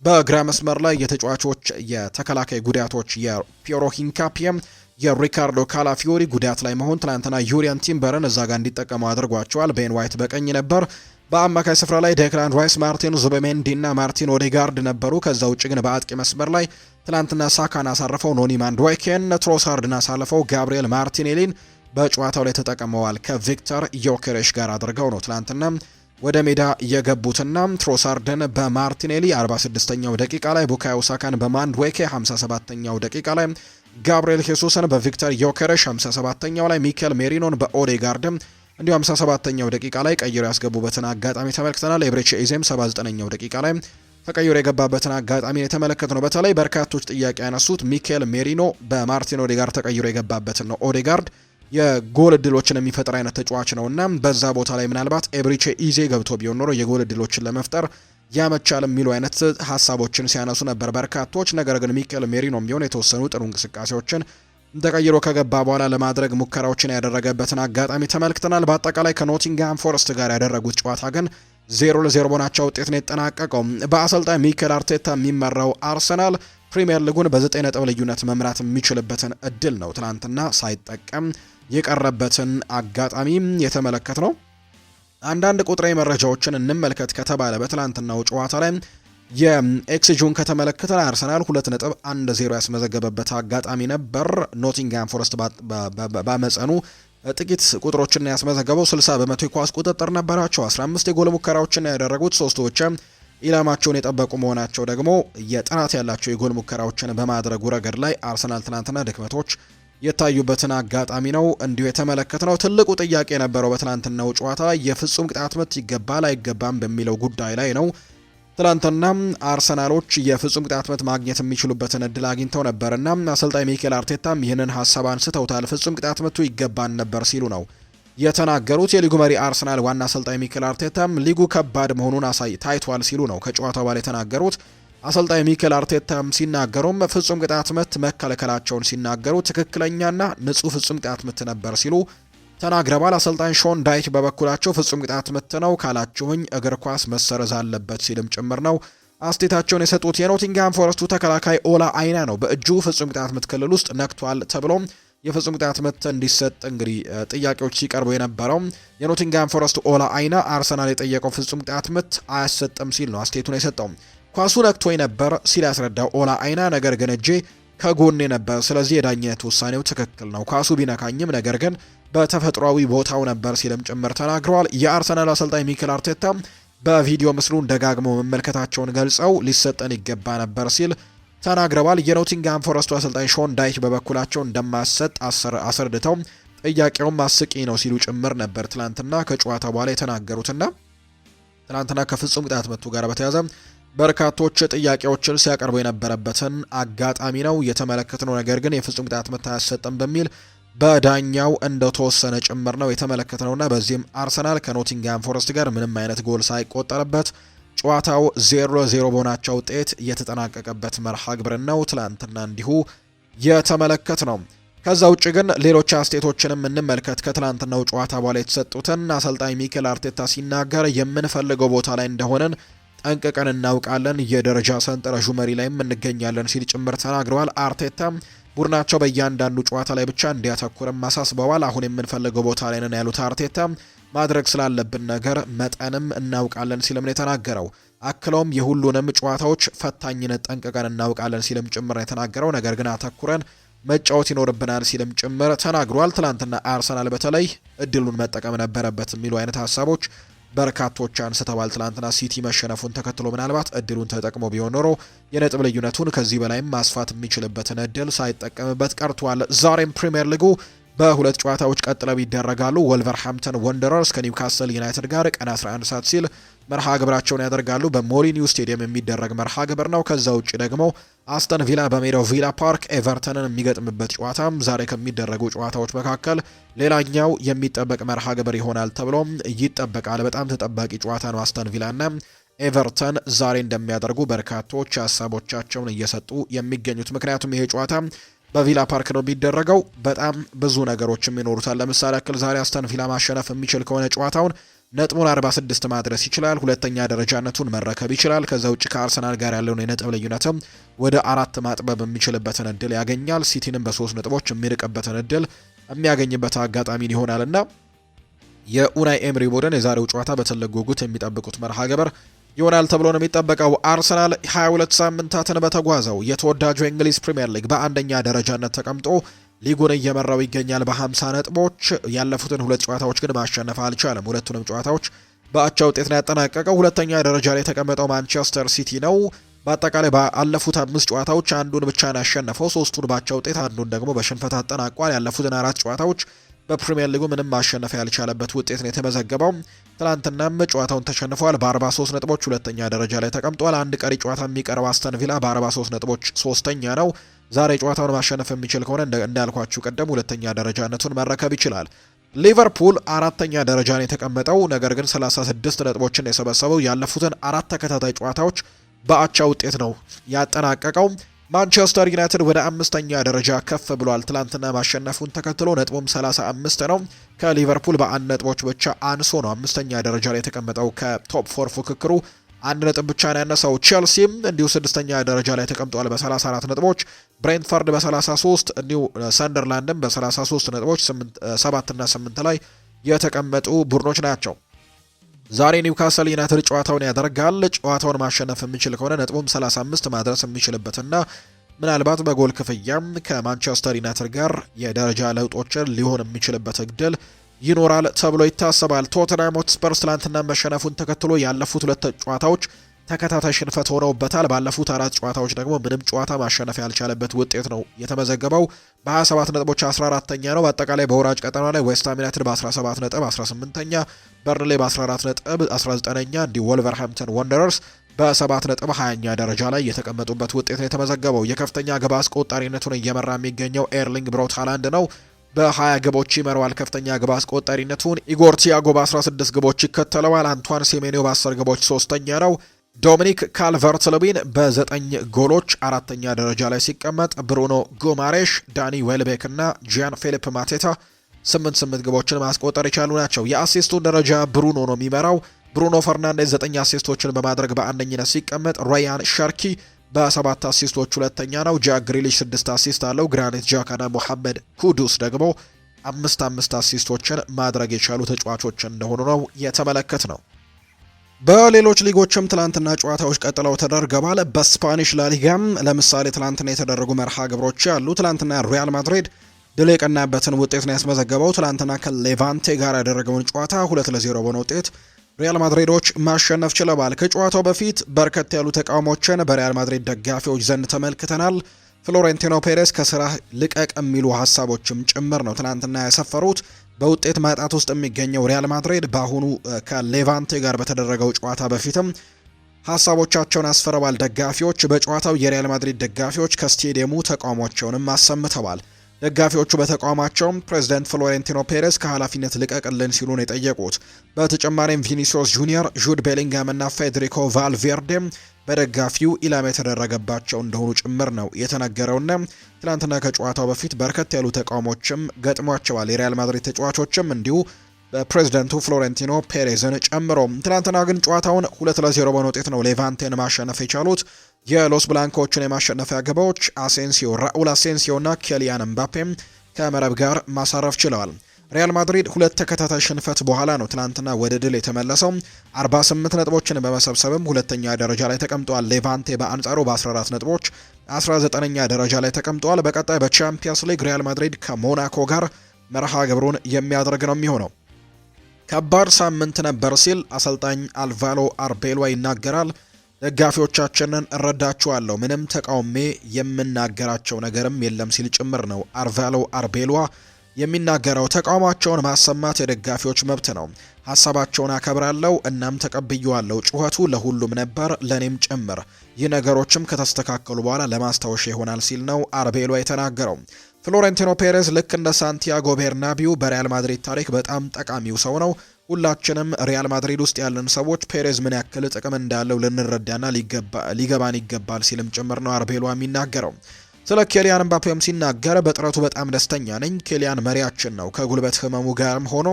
በግራ መስመር ላይ የተጫዋቾች የተከላካይ ጉዳቶች የፒየሮ ሂንካፒየም የሪካርዶ ካላፊዮሪ ጉዳት ላይ መሆን ትናንትና ዩሪያን ቲምበርን እዛ ጋር እንዲጠቀሙ አድርጓቸዋል። ቤን ዋይት በቀኝ ነበር። በአማካይ ስፍራ ላይ ዴክላን ራይስ፣ ማርቲን ዙቤሜንዲ እና ማርቲን ኦዴጋርድ ነበሩ። ከዛ ውጭ ግን በአጥቂ መስመር ላይ ትናንትና ሳካን አሳርፈው ኖኒ ማንድዋይኬን፣ ትሮሳርድን አሳልፈው ጋብሪኤል ማርቲኔሊን በጨዋታው ላይ ተጠቅመዋል። ከቪክተር ዮኬሬሽ ጋር አድርገው ነው ትናንትና ወደ ሜዳ የገቡትና ትሮሳርድን በማርቲኔሊ 46ኛው ደቂቃ ላይ፣ ቡካዮ ሳካን በማንድዋይኬ 57ኛው ደቂቃ ላይ፣ ጋብሪኤል ሄሱስን በቪክተር ዮኬሬሽ 57ኛው ላይ፣ ሚኬል ሜሪኖን በኦዴጋርድ እንዲሁ 57ኛው ደቂቃ ላይ ቀይሮ ያስገቡበትን አጋጣሚ ተመልክተናል። ኤብሬቺ ኤዜም 79ኛው ደቂቃ ላይ ተቀይሮ የገባበትን አጋጣሚ የተመለከትነው። በተለይ በርካቶች ጥያቄ ያነሱት ሚኬል ሜሪኖ በማርቲን ኦዴጋርድ ተቀይሮ የገባበትን ነው። ኦዴጋርድ የጎል እድሎችን የሚፈጥር አይነት ተጫዋች ነውና በዛ ቦታ ላይ ምናልባት ኤብሬቺ ኤዜ ገብቶ ቢሆን ኖሮ የጎል እድሎችን ለመፍጠር ያመቻል የሚሉ አይነት ሀሳቦችን ሲያነሱ ነበር በርካቶች። ነገር ግን ሚኬል ሜሪኖም ቢሆን የተወሰኑ ጥሩ እንቅስቃሴዎችን ተቀይሮ ከገባ በኋላ ለማድረግ ሙከራዎችን ያደረገበትን አጋጣሚ ተመልክተናል። በአጠቃላይ ከኖቲንግሃም ፎረስት ጋር ያደረጉት ጨዋታ ግን 0-0 በሆናቸው ውጤት ነው የተጠናቀቀው። በአሰልጣኝ ሚኬል አርቴታ የሚመራው አርሰናል ፕሪሚየር ሊጉን በ9 ነጥብ ልዩነት መምራት የሚችልበትን እድል ነው ትናንትና ሳይጠቀም የቀረበትን አጋጣሚ የተመለከት ነው። አንዳንድ ቁጥራዊ መረጃዎችን እንመልከት ከተባለ በትናንትናው ጨዋታ ላይ የኤክስጂውን ከተመለከተን አርሰናል 2.10 ያስመዘገበበት አጋጣሚ ነበር። ኖቲንግሃም ፎረስት ባመጸኑ ጥቂት ቁጥሮችን ያስመዘገበው 60 በመቶ የኳስ ቁጥጥር ነበራቸው። 15 የጎል ሙከራዎችን ያደረጉት ሶስቱ ብቻ ኢላማቸውን የጠበቁ መሆናቸው ደግሞ የጥራት ያላቸው የጎል ሙከራዎችን በማድረጉ ረገድ ላይ አርሰናል ትናንትና ድክመቶች የታዩበትን አጋጣሚ ነው እንዲሁ የተመለከትነው። ትልቁ ጥያቄ የነበረው በትናንትናው ጨዋታ የፍጹም ቅጣት ምት ይገባል አይገባም በሚለው ጉዳይ ላይ ነው። ትላንትና አርሰናሎች የፍጹም ቅጣት ምት ማግኘት የሚችሉበትን እድል አግኝተው ነበርና አሰልጣኝ ሚኬል አርቴታም ይህንን ሀሳብ አንስተውታል። ፍጹም ቅጣት ምቱ ይገባን ነበር ሲሉ ነው የተናገሩት። የሊጉ መሪ አርሰናል ዋና አሰልጣኝ ሚኬል አርቴታም ሊጉ ከባድ መሆኑን ታይቷል ሲሉ ነው ከጨዋታው በኋላ የተናገሩት። አሰልጣኝ ሚኬል አርቴታም ሲናገሩም ፍጹም ቅጣት ምት መከልከላቸውን ሲናገሩ ትክክለኛና ንጹህ ፍጹም ቅጣት ምት ነበር ሲሉ ተናግረዋል። አሰልጣኝ ሾን ዳይች በበኩላቸው ፍጹም ቅጣት ምት ነው ካላችሁኝ እግር ኳስ መሰረዝ አለበት ሲልም ጭምር ነው አስቴታቸውን የሰጡት። የኖቲንግሃም ፎረስቱ ተከላካይ ኦላ አይና ነው በእጁ ፍጹም ቅጣት ምት ክልል ውስጥ ነክቷል ተብሎም የፍጹም ቅጣት ምት እንዲሰጥ እንግዲህ ጥያቄዎች ሲቀርቡ የነበረው የኖቲንግሃም ፎረስቱ ኦላ አይና አርሰናል የጠየቀው ፍጹም ቅጣት ምት አያሰጥም ሲል ነው አስቴቱን የሰጠው። ኳሱ ነክቶኝ ነበር ሲል ያስረዳው ኦላ አይና፣ ነገር ግን እጄ ከጎኔ ነበር፣ ስለዚህ የዳኝነት ውሳኔው ትክክል ነው፣ ኳሱ ቢነካኝም ነገር ግን በተፈጥሯዊ ቦታው ነበር ሲልም ጭምር ተናግረዋል። የአርሰናል አሰልጣኝ ሚኬል አርቴታ በቪዲዮ ምስሉን ደጋግመው መመልከታቸውን ገልጸው ሊሰጠን ይገባ ነበር ሲል ተናግረዋል። የኖቲንግሃም ፎረስቱ አሰልጣኝ ሾን ዳይች በበኩላቸው እንደማሰጥ አስረድተው ጥያቄውም አስቂኝ ነው ሲሉ ጭምር ነበር ትላንትና ከጨዋታ በኋላ የተናገሩትና ትላንትና ከፍጹም ቅጣት ምቱ ጋር በተያያዘ በርካቶች ጥያቄዎችን ሲያቀርቡ የነበረበትን አጋጣሚ ነው የተመለከትነው። ነገር ግን የፍጹም ቅጣት ምት አያሰጥም በሚል በዳኛው እንደተወሰነ ጭምር ነው የተመለከትነውና በዚህም አርሰናል ከኖቲንግሃም ፎረስት ጋር ምንም አይነት ጎል ሳይቆጠርበት ጨዋታው 0-0 በሆናቸው ውጤት የተጠናቀቀበት መርሃ ግብር ነው ትላንትና እንዲሁ የተመለከት ነው። ከዛ ውጭ ግን ሌሎች አስተያየቶችንም እንመልከት። ከትላንትናው ጨዋታ በኋላ የተሰጡትን አሰልጣኝ ሚኬል አርቴታ ሲናገር የምንፈልገው ቦታ ላይ እንደሆነን ጠንቅቀን እናውቃለን፣ የደረጃ ሰንጠረዡ መሪ ላይም እንገኛለን ሲል ጭምር ተናግረዋል። አርቴታ ቡድናቸው በእያንዳንዱ ጨዋታ ላይ ብቻ እንዲያተኩርም አሳስበዋል። አሁን የምንፈልገው ቦታ ላይ ነን ያሉት አርቴታ ማድረግ ስላለብን ነገር መጠንም እናውቃለን ሲልም ነው የተናገረው። አክለውም የሁሉንም ጨዋታዎች ፈታኝነት ጠንቅቀን እናውቃለን ሲልም ጭምር ነው የተናገረው። ነገር ግን አተኩረን መጫወት ይኖርብናል ሲልም ጭምር ተናግሯል። ትላንትና አርሰናል በተለይ እድሉን መጠቀም ነበረበት የሚሉ አይነት ሀሳቦች በርካቶች አንስተዋል። ትላንትና ሲቲ መሸነፉን ተከትሎ ምናልባት እድሉን ተጠቅሞ ቢሆን ኖሮ የነጥብ ልዩነቱን ከዚህ በላይም ማስፋት የሚችልበትን እድል ሳይጠቀምበት ቀርቷል። ዛሬም ፕሪሚየር ሊጉ በሁለት ጨዋታዎች ቀጥለው ይደረጋሉ። ወልቨርሃምፕተን ወንደረርስ ከኒውካስል ዩናይትድ ጋር ቀን 11 ሰዓት ሲል መርሃ ግብራቸውን ያደርጋሉ። በሞሊኒው ስቴዲየም የሚደረግ መርሃ ግብር ነው። ከዛ ውጭ ደግሞ አስተን ቪላ በሜዳው ቪላ ፓርክ ኤቨርተንን የሚገጥምበት ጨዋታም ዛሬ ከሚደረጉ ጨዋታዎች መካከል ሌላኛው የሚጠበቅ መርሃ ግብር ይሆናል ተብሎም ይጠበቃል። በጣም ተጠባቂ ጨዋታ ነው። አስተን ቪላና ኤቨርተን ዛሬ እንደሚያደርጉ በርካቶች ሀሳቦቻቸውን እየሰጡ የሚገኙት። ምክንያቱም ይሄ ጨዋታ በቪላ ፓርክ ነው የሚደረገው። በጣም ብዙ ነገሮችም ይኖሩታል። ለምሳሌ ያክል ዛሬ አስተን ቪላ ማሸነፍ የሚችል ከሆነ ጨዋታውን ነጥቡን 46 ማድረስ ይችላል። ሁለተኛ ደረጃነቱን መረከብ ይችላል። ከዛ ውጭ ከአርሰናል ጋር ያለውን የነጥብ ልዩነትም ወደ 4 ማጥበብ የሚችልበትን እድል ያገኛል። ሲቲንም በ3 ነጥቦች የሚርቅበትን እድል የሚያገኝበት አጋጣሚን ይሆናልና የኡናይ ኤምሪ ቡድን የዛሬው ጨዋታ በትልቅ ጉጉት የሚጠብቁት መርሃ ግብር ይሆናል ተብሎ ነው የሚጠበቀው። አርሰናል 22 ሳምንታትን በተጓዘው የተወዳጁ የእንግሊዝ ፕሪምየር ሊግ በአንደኛ ደረጃነት ተቀምጦ ሊጉን እየመራው ይገኛል በ50 ነጥቦች። ያለፉትን ሁለት ጨዋታዎች ግን ማሸነፍ አልቻለም። ሁለቱንም ጨዋታዎች በአቻ ውጤት ነው ያጠናቀቀው። ሁለተኛ ደረጃ ላይ የተቀመጠው ማንቸስተር ሲቲ ነው። በአጠቃላይ ባለፉት 5 ጨዋታዎች አንዱን ብቻ ነው ያሸነፈው፣ 3ቱን በአቻ ውጤት፣ አንዱን ደግሞ በሽንፈት አጠናቋል። ያለፉትን 4 ጨዋታዎች በፕሪሚየር ሊጉ ምንም ማሸነፍ ያልቻለበት ውጤት ነው የተመዘገበው። ትላንትናም ጨዋታውን ተሸንፈዋል። በ43 ነጥቦች ሁለተኛ ደረጃ ላይ ተቀምጧል። አንድ ቀሪ ጨዋታ የሚቀርብ አስተን ቪላ በ43 ነጥቦች ሶስተኛ ነው። ዛሬ ጨዋታውን ማሸነፍ የሚችል ከሆነ እንዳልኳችሁ ቀደም ሁለተኛ ደረጃነቱን መረከብ ይችላል። ሊቨርፑል አራተኛ ደረጃ ነው የተቀመጠው። ነገር ግን 36 ነጥቦችን የሰበሰበው ያለፉትን 4 ተከታታይ ጨዋታዎች በአቻ ውጤት ነው ያጠናቀቀው። ማንቸስተር ዩናይትድ ወደ 5ኛ ደረጃ ከፍ ብሏል። ትላንትና ማሸነፉን ተከትሎ ነጥቡም 35 ነው። ከሊቨርፑል በአንድ ነጥቦች ብቻ አንሶ ነው 5ኛ ደረጃ ላይ የተቀመጠው። ከቶፕ 4 ፉክክሩ 1 ነጥብ ብቻ ነው ያነሳው። ቼልሲም እንዲሁ 6ኛ ደረጃ ላይ ተቀምጧል በ34 ነጥቦች። ብሬንትፈርድ በ33 እንዲሁ ሰንደርላንድም በ33 ነጥቦች 7 እና 8 ላይ የተቀመጡ ቡድኖች ናቸው። ዛሬ ኒውካስል ዩናይትድ ጨዋታውን ያደርጋል። ጨዋታውን ማሸነፍ የሚችል ከሆነ ነጥቡም 35 ማድረስ የሚችልበትና ምናልባት በጎል ክፍያም ከማንቸስተር ዩናይትድ ጋር የደረጃ ለውጦችን ሊሆን የሚችልበት እድል ይኖራል ተብሎ ይታሰባል። ቶተንሃም ሆትስፐርስ ትላንትና መሸነፉን ተከትሎ ያለፉት 2 ጨዋታዎች ተከታታይ ሽንፈት ሆነውበታል። ባለፉት 4 ጨዋታዎች ደግሞ ምንም ጨዋታ ማሸነፍ ያልቻለበት ውጤት ነው የተመዘገበው። በ27 ነጥቦች 14ኛ ነው። በአጠቃላይ በወራጅ ቀጠና ላይ ዌስትሃም ዩናይትድ በ17 ነጥብ 18ኛ፣ በርንሌ በ14 ነጥብ 19ኛ፣ እንዲሁ ወልቨርሃምፕተን ወንደረርስ በ7 ነጥብ 20ኛ ደረጃ ላይ የተቀመጡበት ውጤት ነው የተመዘገበው። የከፍተኛ ግብ አስቆጣሪነቱን እየመራ የሚገኘው ኤርሊንግ ብሮት ሃላንድ ነው። በ20 ግቦች ይመራዋል ከፍተኛ ግብ አስቆጣሪነቱን። ኢጎር ቲያጎ በ16 ግቦች ይከተለዋል። አንቷን ሴሜኒዮ በ10 ግቦች ሶስተኛ ነው። ዶሚኒክ ካልቨርት ልዊን በ9 ጎሎች 4ኛ ደረጃ ላይ ሲቀመጥ፣ ብሩኖ ጉማሬሽ፣ ዳኒ ዌልቤክ እና ጂያን ፊሊፕ ማቴታ 8 ግቦችን ማስቆጠር የቻሉ ናቸው። የአሲስቱን ደረጃ ብሩኖ ነው የሚመራው። ብሩኖ ፈርናንዴዝ 9 አሲስቶችን በማድረግ በአንደኝነት ሲቀመጥ፣ ራያን ሸርኪ በ7 አሲስቶች ሁለተኛ ነው። ጃክ ግሪሊሽ 6 አሲስት አለው። ግራኒት ጃካና ሞሐመድ ኩዱስ ደግሞ 5 አሲስቶችን ማድረግ የቻሉ ተጫዋቾች እንደሆኑ ነው የተመለከት ነው። በሌሎች ሊጎችም ትላንትና ጨዋታዎች ቀጥለው ተደርገዋል። በስፓኒሽ ላሊጋም ለምሳሌ ትላንትና የተደረጉ መርሃ ግብሮች አሉ። ትላንትና ሪያል ማድሪድ ድል የቀናበትን ውጤት ነው ያስመዘገበው። ትላንትና ከሌቫንቴ ጋር ያደረገውን ጨዋታ 2-0 በሆነ ውጤት ሪያል ማድሪዶች ማሸነፍ ችለዋል። ከጨዋታው በፊት በርከት ያሉ ተቃውሞችን በሪያል ማድሪድ ደጋፊዎች ዘንድ ተመልክተናል። ፍሎሬንቲኖ ፔሬዝ ከስራ ልቀቅ የሚሉ ሀሳቦችም ጭምር ነው ትናንትና ያሰፈሩት። በውጤት ማጣት ውስጥ የሚገኘው ሪያል ማድሪድ በአሁኑ ከሌቫንቴ ጋር በተደረገው ጨዋታ በፊትም ሀሳቦቻቸውን አስፈረዋል። ደጋፊዎች በጨዋታው የሪያል ማድሪድ ደጋፊዎች ከስቴዲየሙ ተቃውሟቸውንም አሰምተዋል። ደጋፊዎቹ በተቃውሟቸውም ፕሬዚዳንት ፍሎሬንቲኖ ፔሬዝ ከኃላፊነት ልቀቅልን ሲሉ ነው የጠየቁት። በተጨማሪም ቪኒሲዮስ ጁኒየር፣ ጁድ ቤሊንጋም እና ፌዴሪኮ ቫልቬርዴም በደጋፊው ኢላማ የተደረገባቸው እንደሆኑ ጭምር ነው የተነገረውና ትናንትና ከጨዋታው በፊት በርከት ያሉ ተቃውሞችም ገጥሟቸዋል። የሪያል ማድሪድ ተጫዋቾችም እንዲሁ በፕሬዝዳንቱ ፍሎሬንቲኖ ፔሬዝን ጨምሮ። ትናንትና ግን ጨዋታውን 2-0 በሆነ ውጤት ነው ሌቫንቴን ማሸነፍ የቻሉት። የሎስ ብላንኮችን የማሸነፊያ ግቦች አሴንሲዮ፣ ራኡል አሴንሲዮ እና ኬሊያን ምባፔም ከመረብ ጋር ማሳረፍ ችለዋል። ሪያል ማድሪድ ሁለት ተከታታይ ሽንፈት በኋላ ነው ትናንትና ወደ ድል የተመለሰው። 48 ነጥቦችን በመሰብሰብም ሁለተኛ ደረጃ ላይ ተቀምጧል። ሌቫንቴ በአንጻሩ በ14 ነጥቦች 19ኛ ደረጃ ላይ ተቀምጧል። በቀጣይ በቻምፒየንስ ሊግ ሪያል ማድሪድ ከሞናኮ ጋር መርሃ ግብሩን የሚያደርግ ነው የሚሆነው። ከባድ ሳምንት ነበር ሲል አሰልጣኝ አልቫሮ አርቤሏ ይናገራል። ደጋፊዎቻችንን እረዳቸዋለሁ፣ ምንም ተቃውሜ የምናገራቸው ነገርም የለም ሲል ጭምር ነው አልቫሮ አርቤሏ የሚናገረው። ተቃውሟቸውን ማሰማት የደጋፊዎች መብት ነው። ሀሳባቸውን አከብራለሁ፣ እናም ተቀብየዋለሁ። ጩኸቱ ለሁሉም ነበር፣ ለኔም ጭምር። ይህ ነገሮችም ከተስተካከሉ በኋላ ለማስታወሻ ይሆናል ሲል ነው አርቤሏ የተናገረው። ፍሎሬንቲኖ ፔሬዝ ልክ እንደ ሳንቲያጎ ቤርናቢው በሪያል ማድሪድ ታሪክ በጣም ጠቃሚው ሰው ነው። ሁላችንም ሪያል ማድሪድ ውስጥ ያለን ሰዎች ፔሬዝ ምን ያክል ጥቅም እንዳለው ልንረዳና ሊገባን ይገባል ሲልም ጭምር ነው አርቤሏ የሚናገረው። ስለ ኬሊያን ምባፔም ሲናገር በጥረቱ በጣም ደስተኛ ነኝ። ኬሊያን መሪያችን ነው። ከጉልበት ህመሙ ጋርም ሆኖ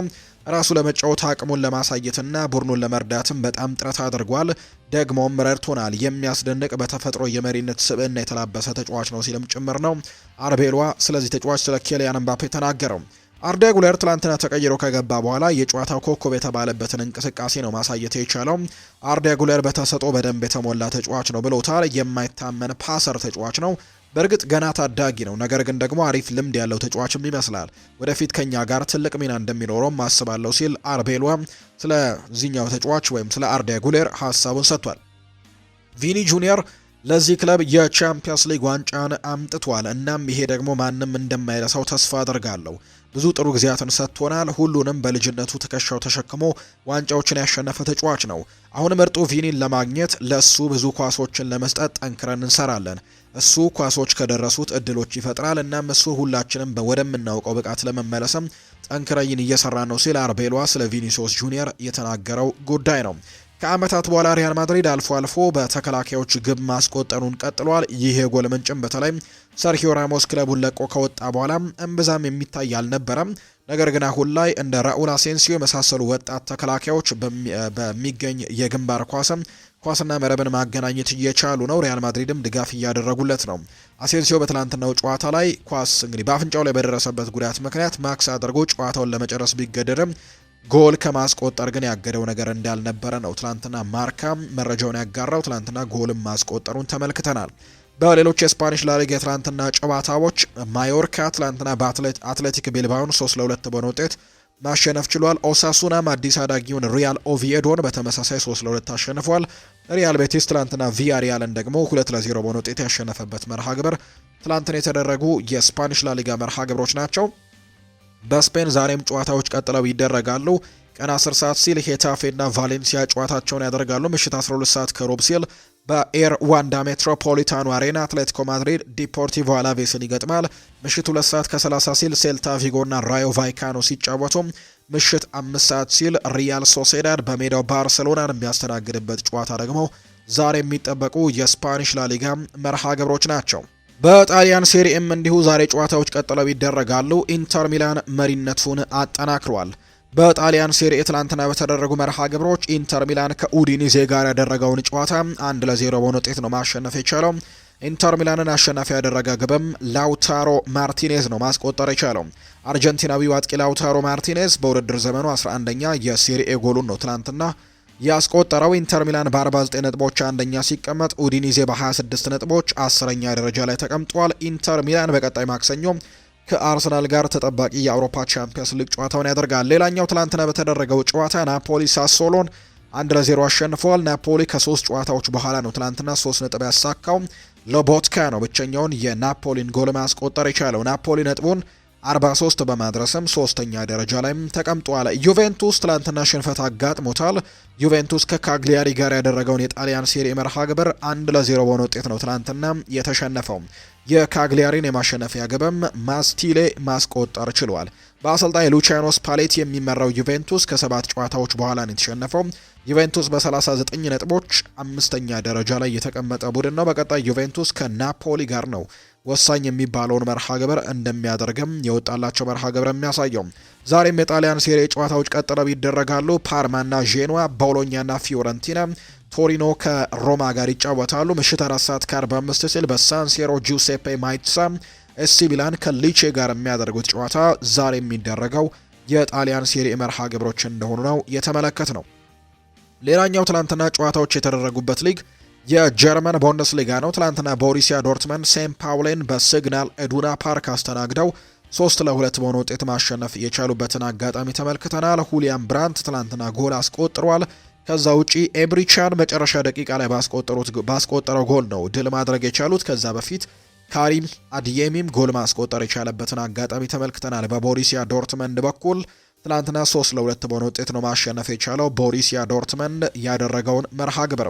ራሱ ለመጫወት አቅሙን ለማሳየትና ቡድኑን ለመርዳትም በጣም ጥረት አድርጓል። ደግሞም ረድቶናል። የሚያስደንቅ በተፈጥሮ የመሪነት ስብዕና የተላበሰ ተጫዋች ነው ሲልም ጭምር ነው አርቤሏ ስለዚህ ተጫዋች ስለ ኬሊያን ምባፔ ተናገረው። አርዳ ጉለር ትላንትና ተቀይሮ ከገባ በኋላ የጨዋታው ኮከብ የተባለበትን እንቅስቃሴ ነው ማሳየት የቻለው። አርዳ ጉለር በተሰጥኦ በደንብ የተሞላ ተጫዋች ነው ብሎታል። የማይታመን ፓሰር ተጫዋች ነው። በእርግጥ ገና ታዳጊ ነው፣ ነገር ግን ደግሞ አሪፍ ልምድ ያለው ተጫዋችም ይመስላል። ወደፊት ከኛ ጋር ትልቅ ሚና እንደሚኖረው ማስባለሁ ሲል አርቤሏ ስለዚህኛው ተጫዋች ወይም ስለ አርዳ ጉለር ሀሳቡን ሰጥቷል። ቪኒ ጁኒየር ለዚህ ክለብ የቻምፒየንስ ሊግ ዋንጫን አምጥቷል። እናም ይሄ ደግሞ ማንም እንደማይረሳው ተስፋ አደርጋለሁ። ብዙ ጥሩ ጊዜያትን ሰጥቶናል። ሁሉንም በልጅነቱ ትከሻው ተሸክሞ ዋንጫዎችን ያሸነፈ ተጫዋች ነው። አሁን ምርጡ ቪኒን ለማግኘት ለሱ ብዙ ኳሶችን ለመስጠት ጠንክረን እንሰራለን። እሱ ኳሶች ከደረሱት እድሎች ይፈጥራል። እናም እሱ ሁላችንም ወደምናውቀው ብቃት ለመመለስም ጠንክረን እየሰራ ነው ሲል አርቤሏ ስለ ቪኒሲዮስ ጁኒየር የተናገረው ጉዳይ ነው። ከዓመታት በኋላ ሪያል ማድሪድ አልፎ አልፎ በተከላካዮች ግብ ማስቆጠሩን ቀጥሏል። ይህ የጎል ምንጭም በተለይ ሰርሂዮ ራሞስ ክለቡን ለቆ ከወጣ በኋላ እምብዛም የሚታይ አልነበረም። ነገር ግን አሁን ላይ እንደ ራኡል አሴንሲዮ የመሳሰሉ ወጣት ተከላካዮች በሚገኝ የግንባር ኳስና መረብን ማገናኘት እየቻሉ ነው። ሪያል ማድሪድም ድጋፍ እያደረጉለት ነው። አሴንሲዮ በትላንትናው ጨዋታ ላይ ኳስ እንግዲህ በአፍንጫው ላይ በደረሰበት ጉዳት ምክንያት ማክስ አድርጎ ጨዋታውን ለመጨረስ ቢገደድም ጎል ከማስቆጠር ግን ያገደው ነገር እንዳልነበረ ነው ትላንትና ማርካ መረጃውን ያጋራው። ትላንትና ጎልም ማስቆጠሩን ተመልክተናል። በሌሎች የስፓኒሽ ላሊጋ የትላንትና ጨዋታዎች ማዮርካ ትላንትና በአትሌቲክ ቤልባውን 3-2 በሆነ ውጤት ማሸነፍ ችሏል። ኦሳሱናም አዲስ አዳጊውን ሪያል ኦቪዬዶን በተመሳሳይ 3-2 አሸንፏል። ሪያል ቤቲስ ትላንትና ቪያሪያልን ደግሞ 2-0 በሆነ ውጤት ያሸነፈበት መርሃ ግብር ትላንትና የተደረጉ የስፓኒሽ ላሊጋ መርሃ ግብሮች ናቸው። በስፔን ዛሬም ጨዋታዎች ቀጥለው ይደረጋሉ። ቀን 10 ሰዓት ሲል ሄታፌና ቫሌንሲያ ጨዋታቸውን ያደርጋሉ። ምሽት 12 ሰዓት ከሩብ ሲል በኤር ዋንዳ ሜትሮፖሊታኑ አሬና አትሌቲኮ ማድሪድ ዲፖርቲቮ አላቬስን ይገጥማል። ምሽት 2 ሰዓት ከ30 ሲል ሴልታ ቪጎና ራዮ ቫይካኖ ሲጫወቱ፣ ምሽት 5 ሰዓት ሲል ሪያል ሶሴዳድ በሜዳው ባርሴሎናን የሚያስተናግድበት ጨዋታ ደግሞ ዛሬ የሚጠበቁ የስፓኒሽ ላሊጋ መርሃ ግብሮች ናቸው። በጣሊያን ሴሪኤም እንዲሁ ዛሬ ጨዋታዎች ቀጥለው ይደረጋሉ። ኢንተር ሚላን መሪነቱን አጠናክሯል። በጣሊያን ሴሪኤ ትላንትና በተደረጉ መርሃ ግብሮች ኢንተር ሚላን ከኡዲኒዜ ጋር ያደረገውን ጨዋታ 1-0 በሆነ ውጤት ነው ማሸነፍ የቻለው። ኢንተር ሚላንን አሸናፊ ያደረገ ግብም ላውታሮ ማርቲኔዝ ነው ማስቆጠር የቻለው። አርጀንቲናዊው አጥቂ ላውታሮ ማርቲኔዝ በውድድር ዘመኑ 11ኛ የሴሪኤ ጎሉን ነው ትላንትና ያስቆጠረው። ኢንተር ሚላን በ49 ነጥቦች አንደኛ ሲቀመጥ፣ ኡዲኒዜ በ26 ነጥቦች 10ኛ ደረጃ ላይ ተቀምጧል። ኢንተር ሚላን በቀጣይ ማክሰኞ ከአርሰናል ጋር ተጠባቂ የአውሮፓ ቻምፒየንስ ሊግ ጨዋታውን ያደርጋል። ሌላኛው ትላንትና በተደረገው ጨዋታ ናፖሊ ሳሶሎን 1-0 አሸንፈዋል። ናፖሊ ከ3 ጨዋታዎች በኋላ ነው ትላንትና 3 ነጥብ ያሳካው። ሎቦትካ ነው ብቸኛውን የናፖሊን ጎል ማስቆጠር የቻለው። ናፖሊ ነጥቡን 43 በማድረስም 3ኛ ደረጃ ላይም ተቀምጧል። ዩቬንቱስ ትላንትና ሽንፈት አጋጥሞታል። ዩቬንቱስ ከካግሊያሪ ጋር ያደረገውን የጣሊያን ሴሪኤ መርሃ ግብር 1-0 በሆነ ውጤት ነው ትላንትና የተሸነፈው። የካግሊያሪን የማሸነፊያ ግብም ማስቲሌ ማስቆጠር ችሏል። በአሰልጣኝ ሉቺያኖ ስፓሌቲ የሚመራው ዩቬንቱስ ከ7 ጨዋታዎች በኋላ ነው የተሸነፈው። ዩቬንቱስ በ39 ነጥቦች 5ኛ ደረጃ ላይ የተቀመጠ ቡድን ነው። በቀጣይ ዩቬንቱስ ከናፖሊ ጋር ነው ወሳኝ የሚባለውን መርሃ ግብር እንደሚያደርግም የወጣላቸው መርሃ ግብር የሚያሳየው። ዛሬም የጣሊያን ሴሪኤ ጨዋታዎች ቀጥለው ይደረጋሉ። ፓርማና ዤኖዋ፣ ቦሎኛና ፊዮረንቲና፣ ቶሪኖ ከሮማ ጋር ይጫወታሉ። ምሽት 4:45 ሲል በሳንሲሮ ጁሴፔ ማይትሳ ኤሲ ሚላን ከሊቼ ጋር የሚያደርጉት ጨዋታ ዛሬ የሚደረገው የጣሊያን ሴሪኤ መርሃ ግብሮች እንደሆኑ ነው የተመለከት ነው። ሌላኛው ትላንትና ጨዋታዎች የተደረጉበት ሊግ የጀርመን ቡንደስሊጋ ነው። ትላንትና ቦሩሲያ ዶርትመንድ ሴንት ፓውልን በሲግናል ኢዱና ፓርክ አስተናግደው 3-2 በሆነ ውጤት ማሸነፍ የቻሉበትን አጋጣሚ ተመልክተናል። ሁሊያን ብራንት ትላንትና ጎል አስቆጥሯል። ከዛ ውጪ ኤምሪቻን መጨረሻ ደቂቃ ላይ ባስቆጠረው ጎል ነው ድል ማድረግ የቻሉት። ከዛ በፊት ካሪም አድየሚም ጎል ማስቆጠር የቻለበትን አጋጣሚ ተመልክተናል። በቦሩሲያ ዶርትመንድ በኩል ትላንትና 3-2 በሆነ ውጤት ነው ማሸነፍ የቻለው ቦሩሲያ ዶርትመንድ ያደረገውን መርሃ ግብር።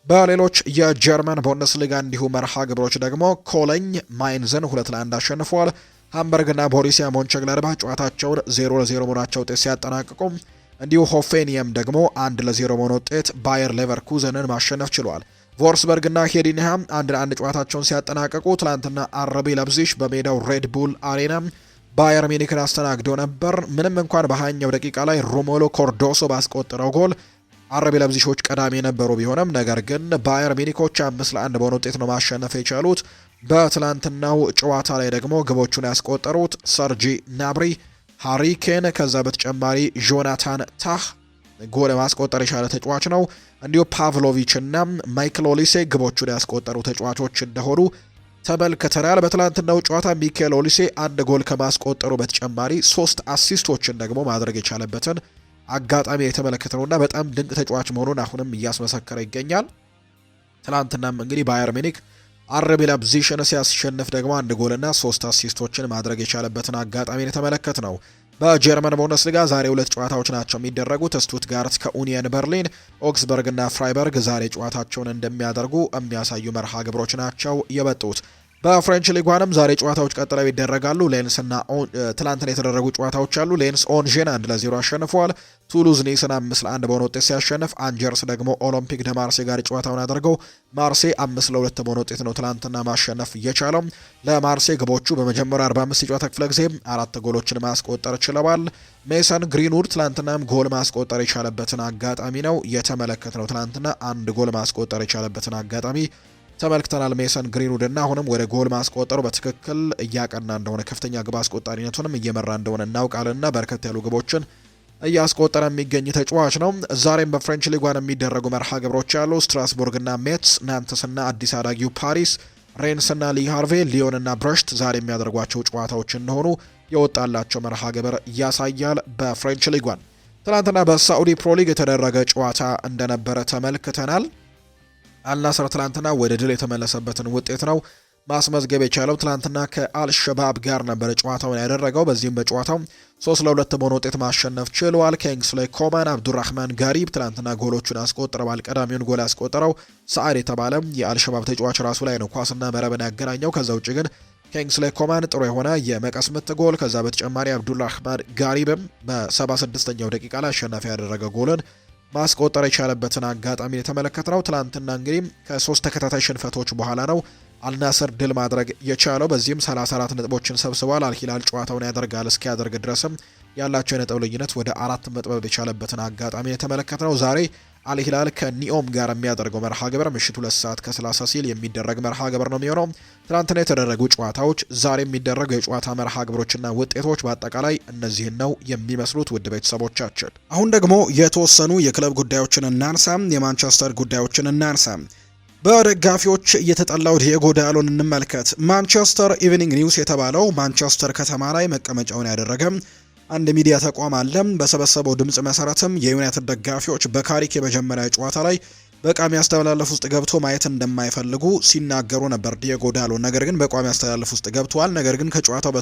በሌሎች የጀርመን ቡንደስሊጋ እንዲሁ መርሃ ግብሮች ደግሞ ኮሎኝ ማይንዝን 2-1 አሸንፈዋል። ሃምበርግና ቦሩሲያ ሞንቸግላድባህ ጨዋታቸውን 0-0 መሆናቸው ውጤት ሲያጠናቅቁ እንዲሁ ሆፌኒየም ደግሞ 1-0 በሆነ ውጤት ባየር ሌቨርኩዘንን ማሸነፍ ችሏል። ቮልስበርግና ሄዲንሃም 1-1 ጨዋታቸውን ሲያጠናቅቁ ትላንትና አርቢ ለብዚሽ በሜዳው ሬድ ቡል አሬና ባየር ሚኒክን አስተናግዶ ነበር። ምንም እንኳን በ20ኛው ደቂቃ ላይ ሮሞሎ ኮርዶሶ ባስቆጠረው ጎል አርቢ ለብዚሾች ቀዳሚ የነበሩ ቢሆንም ነገር ግን ባየር ሚኒኮች 5-1 በሆነ ውጤት ነው ማሸነፍ የቻሉት። በትላንትናው ጨዋታ ላይ ደግሞ ግቦቹን ያስቆጠሩት ሰርጂ ናብሪ፣ ሃሪኬን ከዛ በተጨማሪ ጆናታን ታህ ጎል ማስቆጠር የቻለ ተጫዋች ነው። እንዲሁ ፓቭሎቪች እና ማይክል ኦሊሴ ግቦቹን ያስቆጠሩ ተጫዋቾች እንደሆኑ ተመልክተናል። በትላንትናው ጨዋታ ሚካኤል ኦሊሴ 1 ጎል ከማስቆጠሩ በተጨማሪ 3 አሲስቶችን ደግሞ ማድረግ የቻለበትን አጋጣሚ የተመለከተውና በጣም ድንቅ ተጫዋች መሆኑን አሁንም እያስመሰከረ ይገኛል። ትላንትናም እንግዲህ ባየር ሚኒክ አርቢ ላይፕዚግን ሲያሸንፍ ደግሞ 1 ጎልና 3 አሲስቶችን ማድረግ የቻለበትን አጋጣሚ የተመለከት ነው። በጀርመን ቡንደስሊጋ ዛሬ 2 ጨዋታዎች ናቸው የሚደረጉት። ስቱትጋርት ከኡኒየን በርሊን፣ ኦክስበርግ እና ፍራይበርግ ዛሬ ጨዋታቸውን እንደሚያደርጉ የሚያሳዩ መርሃ ግብሮች ናቸው የበጡት። በፍሬንች ሊጓንም ዛሬ ጨዋታዎች ቀጥለው ይደረጋሉ። ሌንስና ትላንትና የተደረጉ ጨዋታዎች አሉ። ሌንስ ኦንዥን 1-0 አሸንፈዋል። ቱሉዝ ኒስን 5-1 በሆነ ውጤት ሲያሸንፍ፣ አንጀርስ ደግሞ ኦሎምፒክ ደ ማርሴ ጋር ጨዋታውን አድርገው ማርሴ 5-2 በሆነ ውጤት ነው ትላንትና ማሸነፍ እየቻለው። ለማርሴ ግቦቹ በመጀመሪያ 45 የጨዋታ ክፍለ ጊዜ 4 ጎሎችን ማስቆጠር ችለዋል። ሜሰን ግሪንውድ ትላንትናም ጎል ማስቆጠር የቻለበትን አጋጣሚ ነው የተመለከት ነው። ትላንትና 1 ጎል ማስቆጠር የቻለበትን አጋጣሚ ተመልክተናል። ሜሰን ግሪንውድ እና አሁንም ወደ ጎል ማስቆጠሩ በትክክል እያቀና እንደሆነ ከፍተኛ ግብ አስቆጣሪነቱንም እየመራ እንደሆነ እናውቃለንና በርከት ያሉ ግቦችን እያስቆጠረ የሚገኝ ተጫዋች ነው። ዛሬም በፍሬንች ሊጓን የሚደረጉ መርሃ ግብሮች ያሉ ስትራስቡርግና ሜትስ፣ ናንተስና አዲስ አዳጊው ፓሪስ፣ ሬንስና ሊሃርቬ፣ ሊዮንና ብረሽት ዛሬ የሚያደርጓቸው ጨዋታዎች እንደሆኑ የወጣላቸው መርሃ ግብር ያሳያል። በፍሬንች ሊጓን ትናንትና በሳዑዲ ፕሮ ሊግ የተደረገ ጨዋታ እንደነበረ ተመልክተናል። አልናስር ትላንትና ወደ ድል የተመለሰበትን ውጤት ነው ማስመዝገብ የቻለው። ትላንትና ከአልሸባብ ጋር ነበር ጨዋታውን ያደረገው። በዚህም በጨዋታው 3-2 በሆነ ውጤት ማሸነፍ ችሏል። ኪንግስሌይ ኮማን፣ አብዱራህማን ጋሪብ ትላንትና ጎሎቹን አስቆጥረዋል። ቀዳሚውን ጎል ያስቆጠረው ሰዓድ የተባለ የአልሸባብ ተጫዋች ራሱ ላይ ነው ኳስና መረብን ያገናኘው። ከዛ ውጭ ግን ኪንግስሌይ ኮማን ጥሩ የሆነ የመቀስ ምት ጎል፣ ከዛ በተጨማሪ አብዱራህማን ጋሪብም በ76ኛው ደቂቃ ላይ አሸናፊ ያደረገ ጎልን ማስቆጠር የቻለበትን አጋጣሚ የተመለከትነው። ትላንትና እንግዲህ ከ3 ተከታታይ ሽንፈቶች በኋላ ነው አልናስር ድል ማድረግ የቻለው። በዚህም 34 ነጥቦችን ሰብስቧል። አልሂላል ጨዋታውን ያደርጋል እስኪያደርግ ድረስም ያላቸው የነጥብ ልዩነት ወደ 4 መጥበብ የቻለበትን አጋጣሚ የተመለከትነው። ዛሬ አልሂላል ከኒኦም ጋር የሚያደርገው መርሃ ግብር ምሽት 2:30 ሲል የሚደረግ መርሃ ግብር ነው የሚሆነው። ትናንትና የተደረጉ ጨዋታዎች፣ ዛሬ የሚደረጉ የጨዋታ መርሃ ግብሮችና ውጤቶች በአጠቃላይ እነዚህን ነው የሚመስሉት። ውድ ቤተሰቦቻችን አሁን ደግሞ የተወሰኑ የክለብ ጉዳዮችን እናንሳ፣ የማንቸስተር ጉዳዮችን እናንሳ። በደጋፊዎች የተጠላው ዲየጎ ዳሎን እንመልከት። ማንቸስተር ኢቭኒንግ ኒውስ የተባለው ማንቸስተር ከተማ ላይ መቀመጫውን ያደረገ አንድ ሚዲያ ተቋም አለ። በሰበሰበው ድምጽ መሰረትም የዩናይትድ ደጋፊዎች በካሪክ የመጀመሪያ ጨዋታ ላይ በቋሚ አስተላለፍ ውስጥ ገብቶ ማየት እንደማይፈልጉ ሲናገሩ ነበር ዲየጎ ዳሎ። ነገር ግን በቋሚ አስተላለፍ ውስጥ ገብቷል። ነገር ግን ከጨዋታው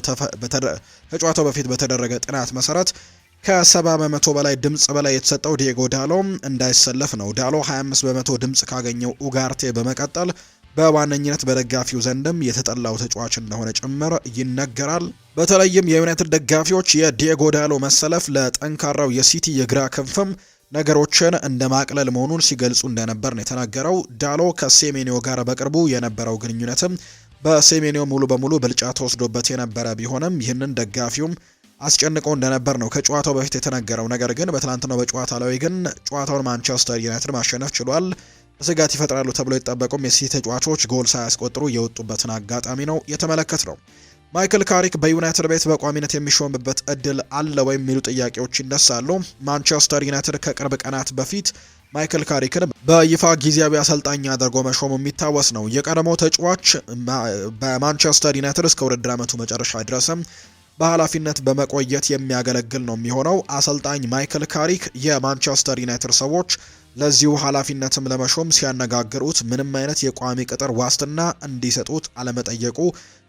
በፊት በተደረገ ጥናት መሰረት ከ70% በላይ ድምጽ በላይ የተሰጠው ዲየጎ ዳሎ እንዳይሰለፍ ነው። ዳሎ 25% ድምጽ ካገኘው ኡጋርቴ በመቀጠል በዋነኝነት በደጋፊው ዘንድም የተጠላው ተጫዋች እንደሆነ ጭምር ይነገራል። በተለይም የዩናይትድ ደጋፊዎች የዲየጎ ዳሎ መሰለፍ ለጠንካራው የሲቲ የግራ ክንፍም ነገሮችን እንደ ማቅለል መሆኑን ሲገልጹ እንደነበር ነው የተናገረው። ዳሎ ከሴሜኒዮ ጋር በቅርቡ የነበረው ግንኙነትም በሴሜኒዮ ሙሉ በሙሉ ብልጫ ተወስዶበት የነበረ ቢሆንም ይህንን ደጋፊውም አስጨንቆ እንደነበር ነው ከጨዋታው በፊት የተነገረው። ነገር ግን በትናንትናው በጨዋታ ላይ ግን ጨዋታውን ማንቸስተር ዩናይትድ ማሸነፍ ችሏል። ስጋት ይፈጥራሉ ተብሎ የተጠበቁም የሲቲ ተጫዋቾች ጎል ሳያስቆጥሩ የወጡበትን አጋጣሚ ነው የተመለከት ነው። ማይክል ካሪክ በዩናይትድ ቤት በቋሚነት የሚሾምበት እድል አለ ወይ የሚሉ ጥያቄዎች ይነሳሉ። ማንቸስተር ዩናይትድ ከቅርብ ቀናት በፊት ማይክል ካሪክን በይፋ ጊዜያዊ አሰልጣኝ አድርጎ መሾሙ የሚታወስ ነው። የቀድሞው ተጫዋች በማንቸስተር ዩናይትድ እስከ ውድድር ዓመቱ መጨረሻ ድረስም በኃላፊነት በመቆየት የሚያገለግል ነው የሚሆነው። አሰልጣኝ ማይክል ካሪክ የማንቸስተር ዩናይትድ ሰዎች ለዚሁ ኃላፊነትም ለመሾም ሲያነጋግሩት ምንም አይነት የቋሚ ቅጥር ዋስትና እንዲሰጡት አለመጠየቁ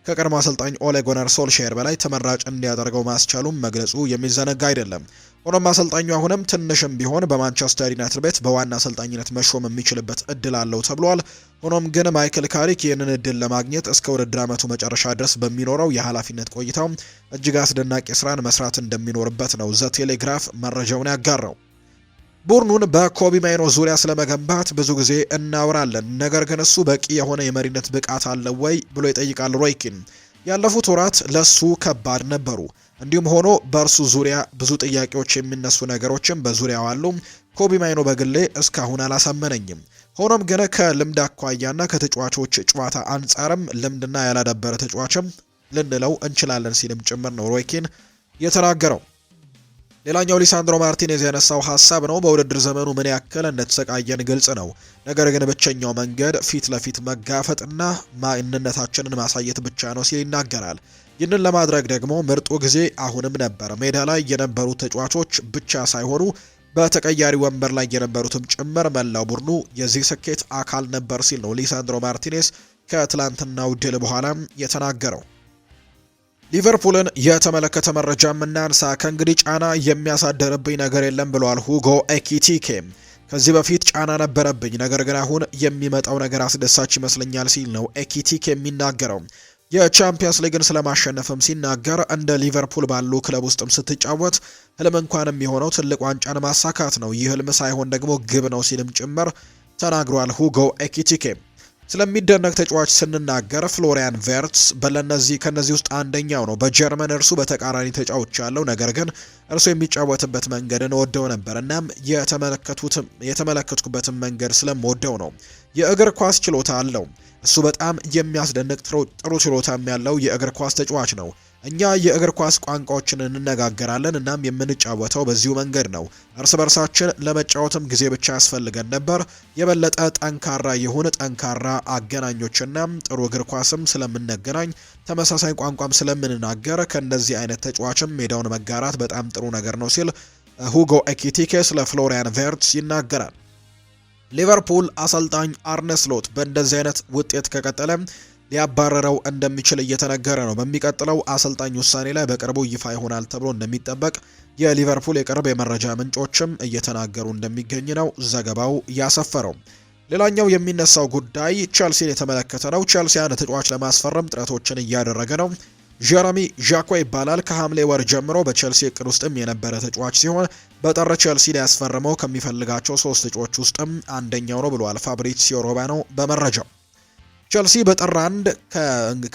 ከቀድሞ አሰልጣኝ ኦሌ ጉናር ሶልሼር በላይ ተመራጭ እንዲያደርገው ማስቻሉም መግለጹ የሚዘነጋ አይደለም። ሆኖም አሰልጣኙ አሁንም ትንሽም ቢሆን በማንቸስተር ዩናይትድ ቤት በዋና አሰልጣኝነት መሾም የሚችልበት እድል አለው ተብሏል። ሆኖም ግን ማይክል ካሪክ ይህንን እድል ለማግኘት እስከ ውድድር ዓመቱ መጨረሻ ድረስ በሚኖረው የኃላፊነት ቆይታው እጅግ አስደናቂ ስራን መስራት እንደሚኖርበት ነው ዘ ቴሌግራፍ መረጃውን ያጋራው። ቡድኑን በኮቢ ማይኖ ዙሪያ ስለመገንባት ብዙ ጊዜ እናወራለን፣ ነገር ግን እሱ በቂ የሆነ የመሪነት ብቃት አለው ወይ ብሎ ይጠይቃል ሮይ ኪን። ያለፉት ወራት ለሱ ከባድ ነበሩ። እንዲሁም ሆኖ በእርሱ ዙሪያ ብዙ ጥያቄዎች የሚነሱ ነገሮችም በዙሪያው አሉ። ኮቢ ማይኖ በግሌ እስካሁን አላሳመነኝም። ሆኖም ግን ከልምድ አኳያና ከተጫዋቾች ጨዋታ አንጻርም ልምድና ያላዳበረ ተጫዋችም ልንለው እንችላለን ሲልም ጭምር ነው ሮይ ኪን የተናገረው። ሌላኛው ሊሳንድሮ ማርቲኔዝ ያነሳው ሀሳብ ነው። በውድድር ዘመኑ ምን ያክል እንደተሰቃየን ግልጽ ነው። ነገር ግን ብቸኛው መንገድ ፊት ለፊት መጋፈጥና ማንነታችንን ማሳየት ብቻ ነው ሲል ይናገራል። ይህንን ለማድረግ ደግሞ ምርጡ ጊዜ አሁንም ነበር። ሜዳ ላይ የነበሩ ተጫዋቾች ብቻ ሳይሆኑ በተቀያሪ ወንበር ላይ የነበሩትም ጭምር መላው ቡድኑ የዚህ ስኬት አካል ነበር ሲል ነው ሊሳንድሮ ማርቲኔዝ ከትላንትናው ድል በኋላ የተናገረው። ሊቨርፑልን የተመለከተ መረጃ እናንሳ። ከእንግዲህ ጫና የሚያሳደርብኝ ነገር የለም ብሏል ሁጎ ኤኪቲኬ። ከዚህ በፊት ጫና ነበረብኝ፣ ነገር ግን አሁን የሚመጣው ነገር አስደሳች ይመስለኛል ሲል ነው ኤኪቲኬ የሚናገረው። የቻምፒየንስ ሊግን ስለማሸነፍም ሲናገር እንደ ሊቨርፑል ባሉ ክለብ ውስጥም ስትጫወት ህልም እንኳን የሚሆነው ትልቅ ዋንጫን ማሳካት ነው። ይህ ህልም ሳይሆን ደግሞ ግብ ነው ሲልም ጭምር ተናግሯል ሁጎ ኤኪቲኬ። ስለሚደነቅ ተጫዋች ስንናገር ፍሎሪያን ቨርትስ ከነዚህ ውስጥ አንደኛው ነው። በጀርመን እርሱ በተቃራኒ ተጫዋች ያለው፣ ነገር ግን እርሱ የሚጫወትበት መንገድን ወደው ነበር። እናም የተመለከትኩበትን መንገድ ስለምወደው ነው። የእግር ኳስ ችሎታ አለው። እሱ በጣም የሚያስደንቅ ጥሩ ችሎታም ያለው የእግር ኳስ ተጫዋች ነው። እኛ የእግር ኳስ ቋንቋዎችን እንነጋገራለን፣ እናም የምንጫወተው በዚሁ መንገድ ነው። እርስ በርሳችን ለመጫወትም ጊዜ ብቻ ያስፈልገን ነበር። የበለጠ ጠንካራ አገናኞችና ጥሩ እግር ኳስም ስለምንገናኝ ተመሳሳይ ቋንቋም ስለምንናገር ከእንደዚህ አይነት ተጫዋችም ሜዳውን መጋራት በጣም ጥሩ ነገር ነው ሲል ሁጎ ኤኪቲኬ ስለ ፍሎሪያን ቨርትስ ይናገራል። ሊቨርፑል አሰልጣኝ አርነ ስሎት በእንደዚህ አይነት ውጤት ከቀጠለ ሊያባረረው እንደሚችል እየተነገረ ነው። በሚቀጥለው አሰልጣኝ ውሳኔ ላይ በቅርቡ ይፋ ይሆናል ተብሎ እንደሚጠበቅ የሊቨርፑል የቅርብ የመረጃ ምንጮችም እየተናገሩ እንደሚገኝ ነው ዘገባው ያሰፈረው። ሌላኛው የሚነሳው ጉዳይ ቼልሲን የተመለከተ ነው። ቼልሲ አንድ ተጫዋች ለማስፈረም ጥረቶችን እያደረገ ነው። ጀረሚ ዣኮ ይባላል። ከሐምሌ ወር ጀምሮ በቼልሲ እቅድ ውስጥም የነበረ ተጫዋች ሲሆን በጥር ቼልሲ ሊያስፈርመው ከሚፈልጋቸው 3 ተጫዋቾች ውስጥም አንደኛው ነው ብሏል ፋብሪዚዮ ሮማኖ በመረጃው። ቼልሲ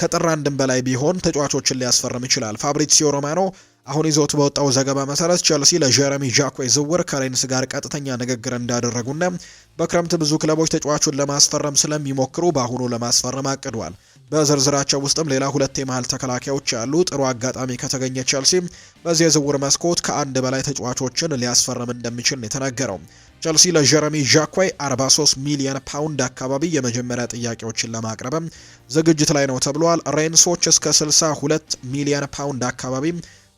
ከጥር አንድም በላይ ቢሆን ተጫዋቾችን ሊያስፈርም ይችላል። ፋብሪዚዮ ሮማኖ አሁን ይዞት በወጣው ዘገባ መሰረት ቼልሲ ለጀረሚ ዣኮ ዝውውር ከሬንስ ጋር ቀጥተኛ ንግግር እንዳደረጉና በክረምት ብዙ ክለቦች ተጫዋቹን ለማስፈረም ስለሚሞክሩ በአሁኑ ለማስፈረም አቅዷል። በዝርዝራቸው ውስጥም ሌላ 2 የመሃል ተከላካዮች ያሉ። ጥሩ አጋጣሚ ከተገኘ ቼልሲ በዚህ የዝውውር መስኮት ከአንድ በላይ ተጫዋቾችን ሊያስፈርም እንደሚችል ነው የተነገረው። ቼልሲ ለጀረሚ ዣኮ 43 ሚሊዮን ፓውንድ አካባቢ የመጀመሪያ ጥያቄዎችን ለማቅረብም ዝግጅት ላይ ነው ተብሏል። ሬንሶች እስከ 62 ሚሊዮን ፓውንድ አካባቢ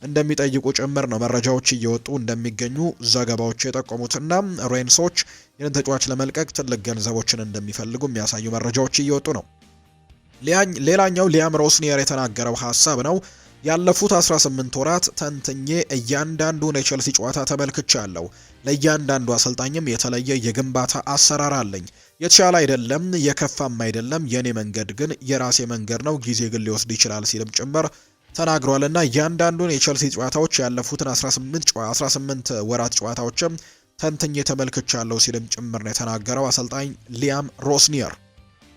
እንደሚጠይቁ ጭምር ነው መረጃዎች እየወጡ እንደሚገኙ ዘገባዎች የጠቆሙትና ሬንሶች ይህን ተጫዋች ለመልቀቅ ትልቅ ገንዘቦችን እንደሚፈልጉ የሚያሳዩ መረጃዎች እየወጡ ነው። ሌላኛው ሊያም ሮስኒየር የተናገረው ሀሳብ ነው። ያለፉት 18 ወራት ተንትኜ እያንዳንዱን የቼልሲ ጨዋታ ተመልክቻለሁ። ለእያንዳንዱ አሰልጣኝም የተለየ የግንባታ አሰራር አለኝ። የተሻለ አይደለም፣ የከፋም አይደለም። የኔ መንገድ ግን የራሴ መንገድ ነው። ጊዜ ግን ሊወስድ ይችላል ሲልም ጭምር ተናግሯልና እያንዳንዱን የቼልሲ ጨዋታዎች ያለፉትን 18 ወራት ጨዋታዎችም ተንትኜ ተመልክቻለሁ ሲልም ጭምር ነው የተናገረው አሰልጣኝ ሊያም ሮስኒየር።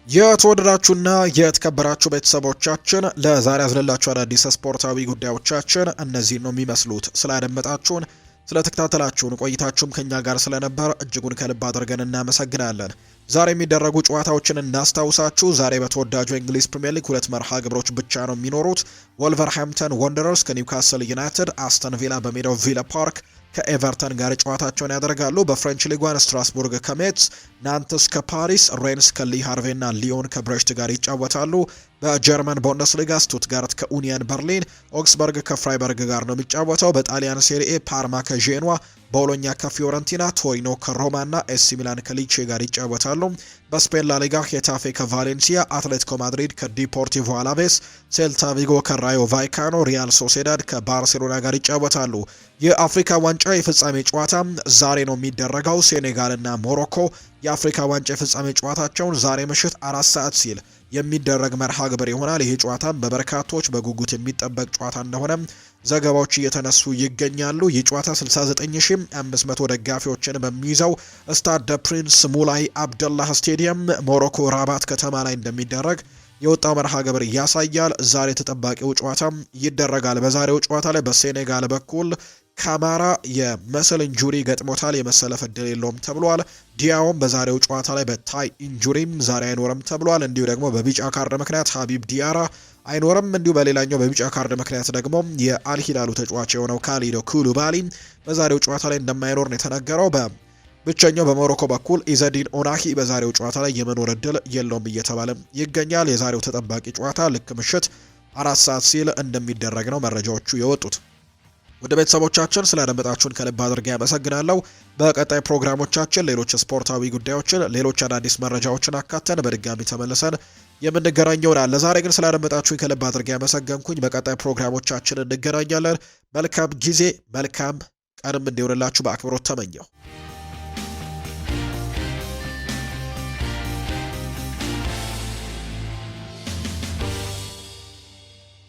የተወደዳችሁና የተከበራችሁ ቤተሰቦቻችን ለዛሬ ያዝንላችሁ አዳዲስ ስፖርታዊ ጉዳዮቻችን እነዚህ ነው የሚመስሉት። ስላደመጣችሁን፣ ስለተከታተላችሁን ቆይታችሁም ከኛ ጋር ስለነበር እጅጉን ከልብ አድርገን እናመሰግናለን። ዛሬ የሚደረጉ ጨዋታዎችን እናስታውሳችሁ። ዛሬ በተወዳጁ የእንግሊዝ ፕሪምየር ሊግ 2 መርሃ ግብሮች ብቻ ነው የሚኖሩት። ወልቨርሃምፕተን ወንደረርስ ከኒውካስል ዩናይትድ፣ አስተን ቪላ በሜዳው ቪላ ፓርክ ከኤቨርተን ጋር ጨዋታቸውን ያደርጋሉ። በፍሬንች ሊጓን ስትራስቡርግ ከሜትስ፣ ናንትስ ከፓሪስ፣ ሬንስ ከሊ ሃርቬ እና ሊዮን ከብሬስት ጋር ይጫወታሉ። በጀርመን ቡንደስሊጋ ስቱትጋርት ከኡኒየን በርሊን፣ ኦግስበርግ ከፍራይበርግ ጋር ነው የሚጫወተው። በጣሊያን ሴሪኤ ፓርማ ከጄኗ፣ ቦሎኛ ከፊዮረንቲና፣ ቶሪኖ ከሮማ እና ኤሲ ሚላን ከሊቼ ጋር ይጫወታሉ። በስፔን ላሊጋ ሄታፌ ከቫሌንሲያ፣ አትሌቲኮ ማድሪድ ከዲፖርቲቮ አላቬስ፣ ሴልታ ቪጎ ከራዮ ቫይካኖ፣ ሪያል ሶሴዳድ ከባርሴሎና ጋር ይጫወታሉ። የአፍሪካ ዋንጫ የፍጻሜ ጨዋታ ዛሬ ነው የሚደረገው። ሴኔጋልና ሞሮኮ የአፍሪካ ዋንጫ የፍጻሜ ጨዋታቸውን ዛሬ ምሽት 4 ሰዓት ሲል የሚደረግ መርሃ ግብር ይሆናል። ይህ ጨዋታም በበርካቶች በጉጉት የሚጠበቅ ጨዋታ እንደሆነ ዘገባዎች እየተነሱ ይገኛሉ። ይህ ጨዋታ 69500 ደጋፊዎችን በሚይዘው ስታድ ደ ፕሪንስ ሙላይ አብደላህ ስቴዲየም ሞሮኮ ራባት ከተማ ላይ እንደሚደረግ የወጣው መርሃ ግብር ያሳያል። ዛሬ ተጠባቂው ጨዋታ ይደረጋል። በዛሬው ጨዋታ ላይ በሴኔጋል በኩል ካማራ የመሰል ኢንጁሪ ገጥሞታል፣ የመሰለፍ እድል የለውም ተብሏል። ዲያውም በዛሬው ጨዋታ ላይ በታይ ኢንጁሪም ዛሬ አይኖርም ተብሏል። እንዲሁ ደግሞ በቢጫ ካርድ ምክንያት ሀቢብ ዲያራ አይኖርም። እንዲሁ በሌላኛው በቢጫ ካርድ ምክንያት ደግሞ የአልሂላሉ ተጫዋች የሆነው ካሊዶ ኩሉባሊ በዛሬው ጨዋታ ላይ እንደማይኖር ነው የተነገረው። ብቸኛው በሞሮኮ በኩል ኢዘዲን ኦናሂ በዛሬው ጨዋታ ላይ የመኖር እድል የለውም እየተባለ ይገኛል። የዛሬው ተጠባቂ ጨዋታ ልክ ምሽት 4 ሰዓት ሲል እንደሚደረግ ነው መረጃዎቹ የወጡት። ወደ ቤተሰቦቻችን ስላደመጣችሁን ከልብ አድርጌ ያመሰግናለሁ። በቀጣይ ፕሮግራሞቻችን ሌሎች ስፖርታዊ ጉዳዮችን፣ ሌሎች አዳዲስ መረጃዎችን አካተን በድጋሚ ተመልሰን የምንገናኝ ይሆናል። ለዛሬ ግን ስላደመጣችሁን ከልብ አድርጌ ያመሰገንኩኝ። በቀጣይ ፕሮግራሞቻችን እንገናኛለን። መልካም ጊዜ፣ መልካም ቀንም እንዲሆንላችሁ በአክብሮት ተመኘው።